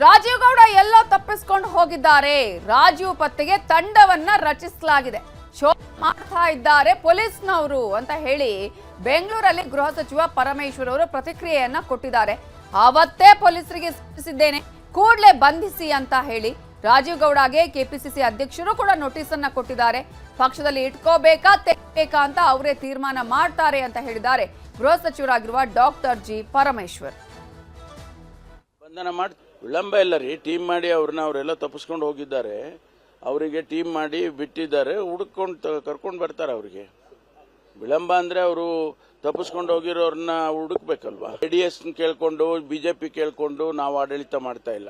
ರಾಜೀವ್ ಗೌಡ ಎಲ್ಲೋ ತಪ್ಪಿಸ್ಕೊಂಡು ಹೋಗಿದ್ದಾರೆ. ರಾಜೀವ್ ಪತ್ತೆಗೆ ತಂಡವನ್ನ ರಚಿಸಲಾಗಿದೆ, ಶೋಧ ಮಾಡ್ತಾ ಇದ್ದಾರೆ ಪೊಲೀಸ್ನವರು ಅಂತ ಹೇಳಿ ಬೆಂಗಳೂರಲ್ಲಿ ಗೃಹ ಸಚಿವ ಪರಮೇಶ್ವರ್ ಅವರು ಪ್ರತಿಕ್ರಿಯೆಯನ್ನ ಕೊಟ್ಟಿದ್ದಾರೆ. ಅವತ್ತೇ ಪೊಲೀಸರಿಗೆ ಸೂಚಿಸಿದ್ದೇನೆ, ಕೂಡಲೇ ಬಂಧಿಸಿ ಅಂತ ಹೇಳಿ. ರಾಜೀವ್ ಗೌಡಗೆ ಕೆಪಿಸಿಸಿ ಅಧ್ಯಕ್ಷರು ಕೂಡ ನೋಟಿಸ್ ಅನ್ನ ಕೊಟ್ಟಿದ್ದಾರೆ. ಪಕ್ಷದಲ್ಲಿ ಇಟ್ಕೋಬೇಕಾ ತೆಗಿಬೇಕಾ ಅಂತ ಅವರೇ ತೀರ್ಮಾನ ಮಾಡ್ತಾರೆ ಅಂತ ಹೇಳಿದ್ದಾರೆ ಗೃಹ ಸಚಿವರಾಗಿರುವ ಡಾಕ್ಟರ್ ಜಿ ಪರಮೇಶ್ವರ್. ಬಂಧನ ಮಾಡಿ ವಿಳಂಬ ಇಲ್ಲ ರೀ, ಟೀಮ್ ಮಾಡಿ ಅವರೆಲ್ಲ ತಪ್ಪಿಸ್ಕೊಂಡು ಹೋಗಿದ್ದಾರೆ. ಅವರಿಗೆ ಟೀಮ್ ಮಾಡಿ ಬಿಟ್ಟಿದ್ದಾರೆ, ಹುಡುಕೊಂಡು ಕರ್ಕೊಂಡು ಬರ್ತಾರೆ. ಅವರಿಗೆ ವಿಳಂಬ ಅಂದ್ರೆ ಅವರು ತಪ್ಪಿಸ್ಕೊಂಡು ಹೋಗಿರೋರನ್ನ ಹುಡುಕ್ಬೇಕಲ್ವಾ. JDS ಕೇಳ್ಕೊಂಡು ಬಿಜೆಪಿ ಕೇಳ್ಕೊಂಡು ನಾವು ಆಡಳಿತ ಮಾಡ್ತಾ ಇಲ್ಲ.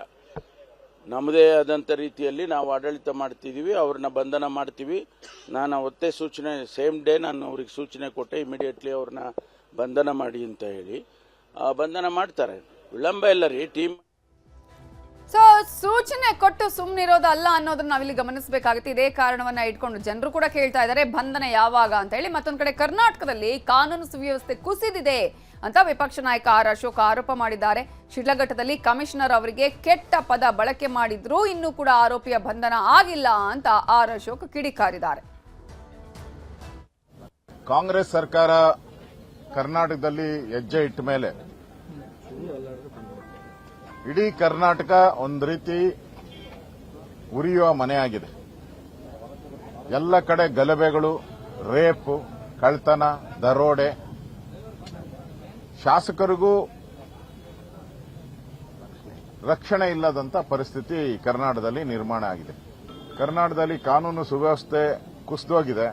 ನಮ್ಮದೇ ಆದಂತ ರೀತಿಯಲ್ಲಿ ನಾವು ಆಡಳಿತ ಮಾಡ್ತಿದೀವಿ. ಅವ್ರನ್ನ ಬಂಧನ ಮಾಡ್ತೀವಿ. ನಾನು ಅವತ್ತೇ ಸೂಚನೆ, ಸೇಮ್ ಡೇ ನಾನು ಅವ್ರಿಗೆ ಸೂಚನೆ ಕೊಟ್ಟೆ, ಇಮಿಡಿಯೇಟ್ಲಿ ಅವ್ರನ್ನ ಬಂಧನ ಮಾಡಿ ಅಂತ ಹೇಳಿ. ಬಂಧನ ಮಾಡ್ತಾರೆ, ವಿಳಂಬ ಇಲ್ಲ ರೀ. ಟೀಮ್ ಸೊ ಸೂಚನೆ ಕೊಟ್ಟು ಸುಮ್ಮನಿರೋದಲ್ಲ ಅನ್ನೋದನ್ನ ನಾವಿಲ್ಲಿ ಗಮನಿಸಬೇಕಾಗುತ್ತೆ. ಇದೇ ಕಾರಣವನ್ನ ಇಟ್ಕೊಂಡು ಜನರು ಕೂಡ ಕೇಳ್ತಾ ಇದ್ದಾರೆ ಬಂಧನ ಯಾವಾಗ ಅಂತ ಹೇಳಿ. ಮತ್ತೊಂದು ಕಡೆ ಕರ್ನಾಟಕದಲ್ಲಿ ಕಾನೂನು ಸುವ್ಯವಸ್ಥೆ ಕುಸಿದಿದೆ ಅಂತ ವಿಪಕ್ಷ ನಾಯಕ ಆರ್ ಅಶೋಕ್ ಆರೋಪ ಮಾಡಿದ್ದಾರೆ. ಶಿಡ್ಲಘಟ್ಟದಲ್ಲಿ ಕಮಿಷನರ್ ಅವರಿಗೆ ಕೆಟ್ಟ ಪದ ಬಳಕೆ ಮಾಡಿದ್ರೂ ಇನ್ನೂ ಕೂಡ ಆರೋಪಿಯ ಬಂಧನ ಆಗಿಲ್ಲ ಅಂತ ಆರ್ ಅಶೋಕ್ ಕಿಡಿಕಾರಿದ್ದಾರೆ. ಕಾಂಗ್ರೆಸ್ ಸರ್ಕಾರ ಕರ್ನಾಟಕದಲ್ಲಿ ಹೆಜ್ಜೆ ಇಟ್ಟ ಮೇಲೆ ಇಡೀ ಕರ್ನಾಟಕ ಒಂದು ರೀತಿ ಉರಿಯುವ ಮನೆಯಾಗಿದೆ. ಎಲ್ಲ ಕಡೆ ಗಲಭೆಗಳು, ರೇಪು, ಕಳ್ತನ, ದರೋಡೆ. ಶಾಸಕರಿಗೂ ರಕ್ಷಣೆ ಇಲ್ಲದಂತ ಪರಿಸ್ಥಿತಿ ಕರ್ನಾಟಕದಲ್ಲಿ ನಿರ್ಮಾಣ ಆಗಿದೆ. ಕರ್ನಾಟಕದಲ್ಲಿ ಕಾನೂನು ಸುವ್ಯವಸ್ಥೆ ಕುಸಿದೋಗಿದೆ.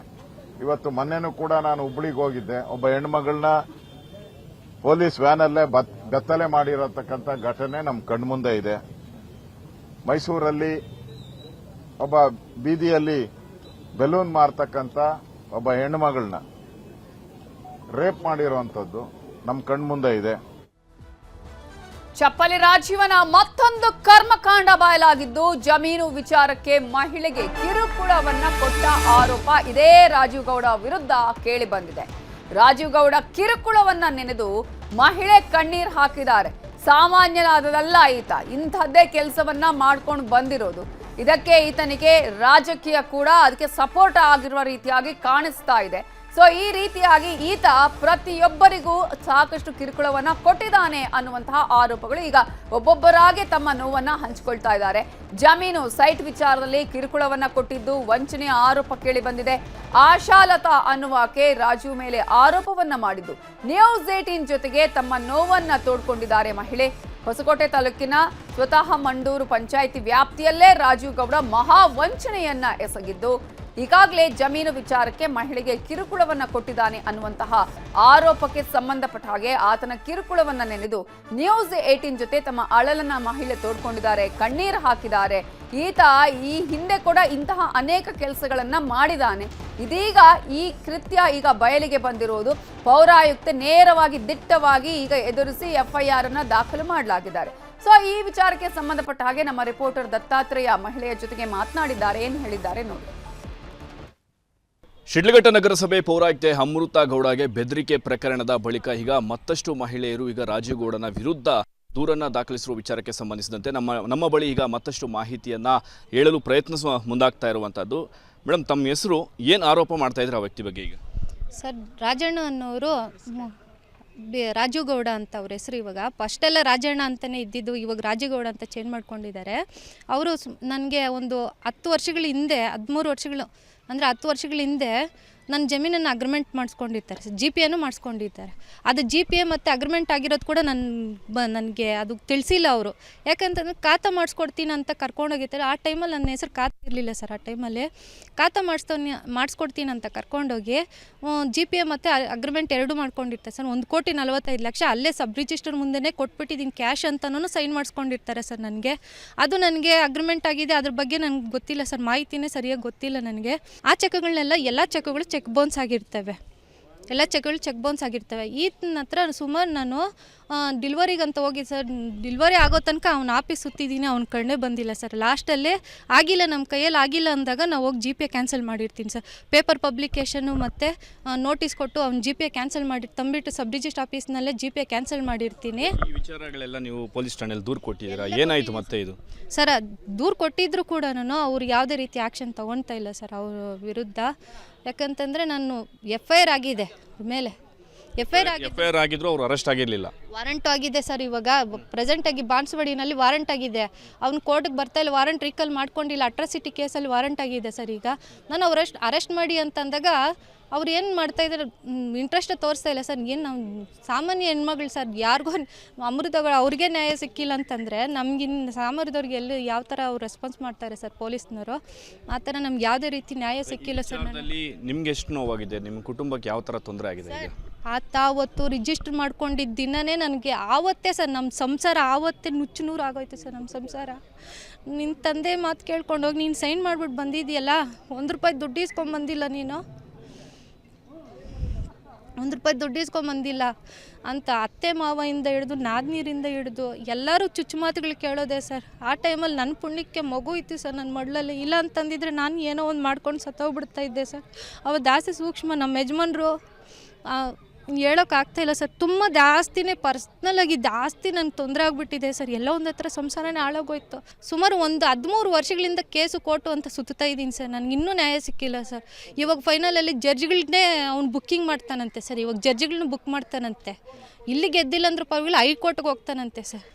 ಇವತ್ತು ಮೊನ್ನೆನೂ ಕೂಡ ನಾನು ಹುಬ್ಬಳ್ಳಿಗೆ ಹೋಗಿದ್ದೆ. ಒಬ್ಬ ಹೆಣ್ಮಗಳನ್ನ ಪೊಲೀಸ್ ವ್ಯಾನಲ್ಲೇ ಬೆತ್ತಲೆ ಮಾಡಿರತಕ್ಕಂಥ ಘಟನೆ ನಮ್ಮ ಕಣ್ಮುಂದೆ ಇದೆ. ಮೈಸೂರಲ್ಲಿ ಒಬ್ಬ ಬೀದಿಯಲ್ಲಿ ಬೆಲೂನ್ ಮಾರ್ತಕ್ಕಂಥ ಒಬ್ಬ ಹೆಣ್ಮಗಳನ್ನ ರೇಪ್ ಮಾಡಿರುವಂತದ್ದು ನಮ್ಮ ಕಣ್ಮುಂದೆ ಇದೆ. ಚಪ್ಪಲಿ ರಾಜೀವನ ಮತ್ತೊಂದು ಕರ್ಮಕಾಂಡ ಬಯಲಾಗಿದ್ದು, ಜಮೀನು ವಿಚಾರಕ್ಕೆ ಮಹಿಳೆಗೆ ಕಿರುಕುಳವನ್ನ ಕೊಟ್ಟ ಆರೋಪ ಇದೇ ರಾಜೀವ್ ಗೌಡ ವಿರುದ್ಧ ಕೇಳಿ ಬಂದಿದೆ. ರಾಜೀವ್ ಗೌಡ ಕಿರುಕುಳವನ್ನ ನೆನೆದು ಮಹಿಳೆ ಕಣ್ಣೀರ್ ಹಾಕಿದ್ದಾರೆ. ಸಾಮಾನ್ಯನಾದದಲ್ಲ ಈತ, ಇಂಥದ್ದೇ ಕೆಲಸವನ್ನ ಮಾಡ್ಕೊಂಡು ಬಂದಿರೋದು. ಇದಕ್ಕೆ ಈತನಿಗೆ ರಾಜಕೀಯ ಕೂಡ ಅದಕ್ಕೆ ಸಪೋರ್ಟ್ ಆಗಿರುವ ರೀತಿಯಾಗಿ ಕಾಣಿಸ್ತಾ ಇದೆ. ಸೊ ಈ ರೀತಿಯಾಗಿ ಈತ ಪ್ರತಿಯೊಬ್ಬರಿಗೂ ಸಾಕಷ್ಟು ಕಿರುಕುಳವನ್ನ ಕೊಟ್ಟಿದ್ದಾನೆ ಅನ್ನುವಂತಹ ಆರೋಪಗಳು ಈಗ ಒಬ್ಬೊಬ್ಬರಾಗಿ ತಮ್ಮ ನೋವನ್ನ ಹಂಚಿಕೊಳ್ತಾ ಇದ್ದಾರೆ. ಜಮೀನು ಸೈಟ್ ವಿಚಾರದಲ್ಲಿ ಕಿರುಕುಳವನ್ನ ಕೊಟ್ಟಿದ್ದು ವಂಚನೆಯ ಆರೋಪ ಕೇಳಿ ಬಂದಿದೆ. ಆಶಾಲತಾ ಅನ್ನುವಾಕೆ ರಾಜೀವ್ ಮೇಲೆ ಆರೋಪವನ್ನ ಮಾಡಿದ್ದು. ನ್ಯೂಸ್ 18 ಜೊತೆಗೆ ತಮ್ಮ ನೋವನ್ನ ತೋಡ್ಕೊಂಡಿದ್ದಾರೆ ಮಹಿಳೆ. ಹೊಸಕೋಟೆ ತಾಲೂಕಿನ ಸ್ವತಃ ಮಂಡೂರು ಪಂಚಾಯಿತಿ ವ್ಯಾಪ್ತಿಯಲ್ಲೇ ರಾಜೀವ್ ಗೌಡ ಮಹಾ ವಂಚನೆಯನ್ನ ಎಸಗಿದ್ದು ಈಗಾಗಲೇ ಜಮೀನು ವಿಚಾರಕ್ಕೆ ಮಹಿಳೆಗೆ ಕಿರುಕುಳವನ್ನ ಕೊಟ್ಟಿದ್ದಾನೆ ಅನ್ನುವಂತಹ ಆರೋಪಕ್ಕೆ ಸಂಬಂಧಪಟ್ಟ ಹಾಗೆ ಆತನ ಕಿರುಕುಳವನ್ನ ನೆನೆದು ನ್ಯೂಸ್ 18 ಜೊತೆ ತಮ್ಮ ಅಳಲನ್ನ ಮಹಿಳೆ ತೋಡ್ಕೊಂಡಿದ್ದಾರೆ, ಕಣ್ಣೀರು ಹಾಕಿದ್ದಾರೆ. ಈತ ಈ ಹಿಂದೆ ಕೂಡ ಇಂತಹ ಅನೇಕ ಕೆಲಸಗಳನ್ನ ಮಾಡಿದ್ದಾನೆ. ಇದೀಗ ಈ ಕೃತ್ಯ ಈಗ ಬಯಲಿಗೆ ಬಂದಿರುವುದು ಪೌರಾಯುಕ್ತೆ ನೇರವಾಗಿ ದಿಟ್ಟವಾಗಿ ಈಗ ಎದುರಿಸಿ FIR ಅನ್ನ ದಾಖಲು ಮಾಡಲಾಗಿದ್ದಾರೆ. ಸೊ ಈ ವಿಚಾರಕ್ಕೆ ಸಂಬಂಧಪಟ್ಟ ಹಾಗೆ ನಮ್ಮ ರಿಪೋರ್ಟರ್ ದತ್ತಾತ್ರೇಯ ಮಹಿಳೆಯ ಜೊತೆಗೆ ಮಾತನಾಡಿದ್ದಾರೆ. ಏನು ಹೇಳಿದ್ದಾರೆ ನೋಡಿ. ಶಿಡ್ಲಘಟ್ಟ ನಗರಸಭೆ ಪೌರಾಯುಕ್ತೆ ಅಮೃತ ಗೌಡಗೆ ಬೆದರಿಕೆ ಪ್ರಕರಣದ ಬಳಿಕ ಈಗ ಮತ್ತಷ್ಟು ಮಹಿಳೆಯರು ಈಗ ರಾಜೀವ್ ಗೌಡನ ವಿರುದ್ಧ ದೂರನ್ನ ದಾಖಲಿಸಿರುವ ವಿಚಾರಕ್ಕೆ ಸಂಬಂಧಿಸಿದಂತೆ ನಮ್ಮ ಬಳಿ ಈಗ ಮತ್ತಷ್ಟು ಮಾಹಿತಿಯನ್ನ ಹೇಳಲು ಪ್ರಯತ್ನಿಸುವ ಮುಂದಾಗ್ತಾ ಇರುವಂತದ್ದು. ಮೇಡಮ್, ತಮ್ಮ ಹೆಸರು, ಏನು ಆರೋಪ ಮಾಡ್ತಾ ಇದ್ರೆ ಆ ವ್ಯಕ್ತಿ ಬಗ್ಗೆ? ಈಗ ಸರ್, ರಾಜಣ್ಣ ಅನ್ನೋರು ರಾಜೀವ್ ಗೌಡ ಅಂತ ಅವ್ರ ಹೆಸರು. ಇವಾಗ ಫಸ್ಟೆಲ್ಲ ರಾಜಣ್ಣ ಅಂತಲೇ ಇದ್ದಿದ್ದು, ಇವಾಗ ರಾಜೀವ್ ಗೌಡ ಅಂತ ಚೇಂಜ್ ಮಾಡ್ಕೊಂಡಿದ್ದಾರೆ. ಅವರು ನನಗೆ ಒಂದು 10 ವರ್ಷಗಳ ಹಿಂದೆ, 13 ವರ್ಷಗಳು ಅಂದರೆ 10 ವರ್ಷಗಳ ಹಿಂದೆ ನನ್ನ ಜಮೀನನ್ನು ಅಗ್ರಿಮೆಂಟ್ ಮಾಡಿಸ್ಕೊಂಡಿರ್ತಾರೆ, GPAನೂ ಮಾಡಿಸ್ಕೊಂಡಿರ್ತಾರೆ. ಅದು GPA ಮತ್ತು ಅಗ್ರಿಮೆಂಟ್ ಆಗಿರೋದು ಕೂಡ ನನಗೆ ಅದು ತಿಳಿಸಿಲ್ಲ ಅವರು. ಯಾಕಂತಂದರೆ ಖಾತಾ ಮಾಡಿಸ್ಕೊಡ್ತೀನಿ ಅಂತ ಕರ್ಕೊಂಡೋಗಿರ್ತಾರೆ. ಆ ಟೈಮಲ್ಲಿ ನನ್ನ ಹೆಸರು ಖಾತಾ ಇರಲಿಲ್ಲ ಸರ್. ಆ ಟೈಮಲ್ಲಿ ಖಾತಾ ಮಾಡಿಸ್ಕೊಡ್ತೀನಿ ಅಂತ ಕರ್ಕೊಂಡೋಗಿ GPA ಮತ್ತು ಅಗ್ರಿಮೆಂಟ್ ಎರಡೂ ಮಾಡ್ಕೊಂಡಿರ್ತಾರೆ ಸರ್. 1,45,00,000 ಅಲ್ಲೇ ಸಬ್ ರಿಜಿಸ್ಟರ್ ಮುಂದೆನೇ ಕೊಟ್ಬಿಟ್ಟಿದ್ದೀನಿ ಕ್ಯಾಶ್ ಅಂತನೂ ಸೈನ್ ಮಾಡಿಸ್ಕೊಂಡಿರ್ತಾರೆ ಸರ್. ನನಗೆ ಅಗ್ರಿಮೆಂಟ್ ಆಗಿದೆ, ಅದ್ರ ಬಗ್ಗೆ ನನಗೆ ಗೊತ್ತಿಲ್ಲ ಸರ್, ಮಾಹಿತಿನೇ ಸರಿಯಾಗಿ ಗೊತ್ತಿಲ್ಲ ನನಗೆ. ಆ ಚೆಕ್ಗಳನ್ನೆಲ್ಲ ಎಲ್ಲ ಚೆಕ್ಗಳು ಚೆಕ್ ಬೌನ್ಸ್ ಆಗಿರ್ತವೆ, ಎಲ್ಲ ಚೆಕ್ಗಳು ಚೆಕ್ ಬೌನ್ಸ್ ಆಗಿರ್ತವೆ. ಈತನ ಹತ್ರ ಸುಮಾರು ನಾನು ಡಿಲ್ವರಿಗಂತ ಹೋಗಿ ಸರ್, ಡಿಲ್ವರಿ ಆಗೋ ತನಕ ಅವ್ನ ಆಫೀಸ್ ಸುತ್ತಿದ್ದೀನಿ, ಅವ್ನ ಕಣ್ಣೇ ಬಂದಿಲ್ಲ ಸರ್. ಲಾಸ್ಟಲ್ಲೇ ಆಗಿಲ್ಲ, ನಮ್ಮ ಕೈಯಲ್ಲಿ ಆಗಿಲ್ಲ ಅಂದಾಗ ನಾವು ಹೋಗಿ GPA ಕ್ಯಾನ್ಸಲ್ ಮಾಡಿರ್ತೀನಿ ಸರ್. ಪೇಪರ್ ಪಬ್ಲಿಕೇಷನು ಮತ್ತು ನೋಟಿಸ್ ಕೊಟ್ಟು ಅವ್ನ GPA ಕ್ಯಾನ್ಸಲ್ ತಂಬಿಟ್ಟು ಸಬ್ ರಿಜಿಸ್ಟರ್ ಆಫೀಸ್ನಲ್ಲೇ GPA ಕ್ಯಾನ್ಸಲ್ ಮಾಡಿರ್ತೀನಿ. ಈ ವಿಚಾರಗಳೆಲ್ಲ ನೀವು ಪೊಲೀಸ್ ಠಾಣೆಯಲ್ಲಿ ದೂರು ಕೊಟ್ಟಿದ್ದೀರಾ? ಏನಾಯಿತು ಮತ್ತೆ ಇದು? ಸರ್, ದೂರು ಕೊಟ್ಟಿದ್ರು ಕೂಡ ಅವ್ರು ಯಾವುದೇ ರೀತಿ ಆ್ಯಕ್ಷನ್ ತೊಗೊಳ್ತಾ ಇಲ್ಲ ಸರ್ ಅವ್ರ ವಿರುದ್ಧ. ಯಾಕಂತಂದರೆ ನಾನು FIR ಆಗಿದೆ ಮೇಲೆ, FIR ಆಗಿದ್ರು ಅವ್ರು ಅರೆಸ್ಟ್ ಆಗಿರಲಿಲ್ಲ. ವಾರಂಟ್ ಆಗಿದೆ ಸರ್. ಇವಾಗ ಪ್ರೆಸೆಂಟಾಗಿ ಬಾನ್ಸ್ವಾಡಿನಲ್ಲಿ ವಾರಂಟ್ ಆಗಿದೆ. ಅವ್ನು ಕೋರ್ಟ್ಗೆ ಬರ್ತಾ ಇಲ್ಲ, ವಾರಂಟ್ ರೀಕಲ್ ಮಾಡ್ಕೊಂಡಿಲ್ಲ. ಅಟ್ರಾಸಿಟಿ ಕೇಸಲ್ಲಿ ವಾರಂಟ್ ಆಗಿದೆ ಸರ್. ಈಗ ನಾನು ಅರೆಸ್ಟ್ ಮಾಡಿ ಅಂತಂದಾಗ ಅವ್ರು ಏನು ಮಾಡ್ತಾಯಿದ್ದಾರೆ, ಇಂಟ್ರೆಸ್ಟ್ ತೋರಿಸ್ತಾ ಇಲ್ಲ ಸರ್. ಏನು ನಾವು ಸಾಮಾನ್ಯ ಹೆಣ್ಮಗಳು ಸರ್, ಯಾರಿಗೋ ಅಮೃತಗಳು ಅವ್ರಿಗೆ ನ್ಯಾಯ ಸಿಕ್ಕಿಲ್ಲ ಅಂತಂದರೆ ನಮಗಿನ್ನು ಸಾಮರ್ಥ್ಯದವ್ರಿಗೆ ಎಲ್ಲಿ ಯಾವ ಥರ ಅವ್ರು ರೆಸ್ಪಾನ್ಸ್ ಮಾಡ್ತಾರೆ ಸರ್ ಪೊಲೀಸ್ನವರು. ಆ ಥರ ನಮ್ಗೆ ಯಾವುದೇ ರೀತಿ ನ್ಯಾಯ ಸಿಕ್ಕಿಲ್ಲ ಸರ್. ನಿಮ್ಗೆ ಎಷ್ಟು ನೋವಾಗಿದೆ? ನಿಮ್ಮ ಕುಟುಂಬಕ್ಕೆ ಯಾವ ಥರ ತೊಂದರೆ ಆಗಿದೆ? ಆತ ಅವತ್ತು ರಿಜಿಸ್ಟರ್ ಮಾಡ್ಕೊಂಡಿದ್ದ ದಿನವೇ ನನಗೆ ಆವತ್ತೇ ಸರ್ ನಮ್ಮ ಸಂಸಾರ ಆವತ್ತೇ ನುಚ್ಚು ಆಗೋಯ್ತು ಸರ್. ನಮ್ಮ ಸಂಸಾರ ನಿನ್ನ ತಂದೆ ಮಾತು ಕೇಳ್ಕೊಂಡೋಗಿ ನೀನು ಸೈನ್ ಮಾಡಿಬಿಟ್ಟು ಬಂದಿದ್ದೀಯಲ್ಲ, ₹1 ದುಡ್ಡು ಇಸ್ಕೊಂಬಂದಿಲ್ಲ, ನೀನು ₹1 ದುಡ್ಡು ಇಸ್ಕೊಂಬಂದಿಲ್ಲ ಅಂತ ಅತ್ತೆ ಮಾವಿಂದ ಹಿಡಿದು ನಾದ್ನೀರಿಂದ ಹಿಡಿದು ಎಲ್ಲರೂ ಚುಚ್ಚುಮಾತುಗಳು ಕೇಳೋದೆ ಸರ್. ಆ ಟೈಮಲ್ಲಿ ನನ್ನ ಪುಣ್ಯಕ್ಕೆ ಮಗು ಇತ್ತು ಸರ್ ನನ್ನ ಮಡ್ಲಲ್ಲಿ. ಇಲ್ಲ ಅಂತಂದಿದ್ರೆ ನಾನು ಏನೋ ಒಂದು ಮಾಡ್ಕೊಂಡು ಸತ್ತೋಗ್ಬಿಡ್ತಾ ಇದ್ದೆ ಸರ್. ಅವ ದಾಸಿ ಸೂಕ್ಷ್ಮ ನಮ್ಮ ಯಜಮಾನ್ರು ಹೇಳೋಕ್ಕಾಗ್ತಾಯಿಲ್ಲ ಸರ್. ತುಂಬ ಜಾಸ್ತಿನೇ ಪರ್ಸ್ನಲಾಗಿ ಜಾಸ್ತಿ ನನಗೆ ತೊಂದರೆ ಆಗಿಬಿಟ್ಟಿದೆ ಸರ್. ಎಲ್ಲ ಒಂದು ಹತ್ರ ಸಂಸಾರನೇ ಹಾಳಾಗೋಯ್ತು. ಸುಮಾರು ಒಂದು 13 ವರ್ಷಗಳಿಂದ ಕೇಸು ಕೋರ್ಟು ಅಂತ ಸುತ್ತಾ ಇದ್ದೀನಿ ಸರ್. ನನಗೆ ಇನ್ನೂ ನ್ಯಾಯ ಸಿಕ್ಕಿಲ್ಲ ಸರ್. ಇವಾಗ ಫೈನಲಲ್ಲಿ ಜಡ್ಜ್ಗಳನ್ನೇ ಅವ್ನು ಬುಕ್ಕಿಂಗ್ ಮಾಡ್ತಾನಂತೆ ಸರ್. ಇವಾಗ ಜಡ್ಜ್ಗಳನ್ನ ಬುಕ್ ಮಾಡ್ತಾನಂತೆ. ಇಲ್ಲಿ ಗೆದ್ದಿಲ್ಲ ಅಂದ್ರೆ ಪರವಾಗಿಲ್ಲ, ಹೈಕೋರ್ಟ್ಗೆ ಹೋಗ್ತಾನಂತೆ ಸರ್.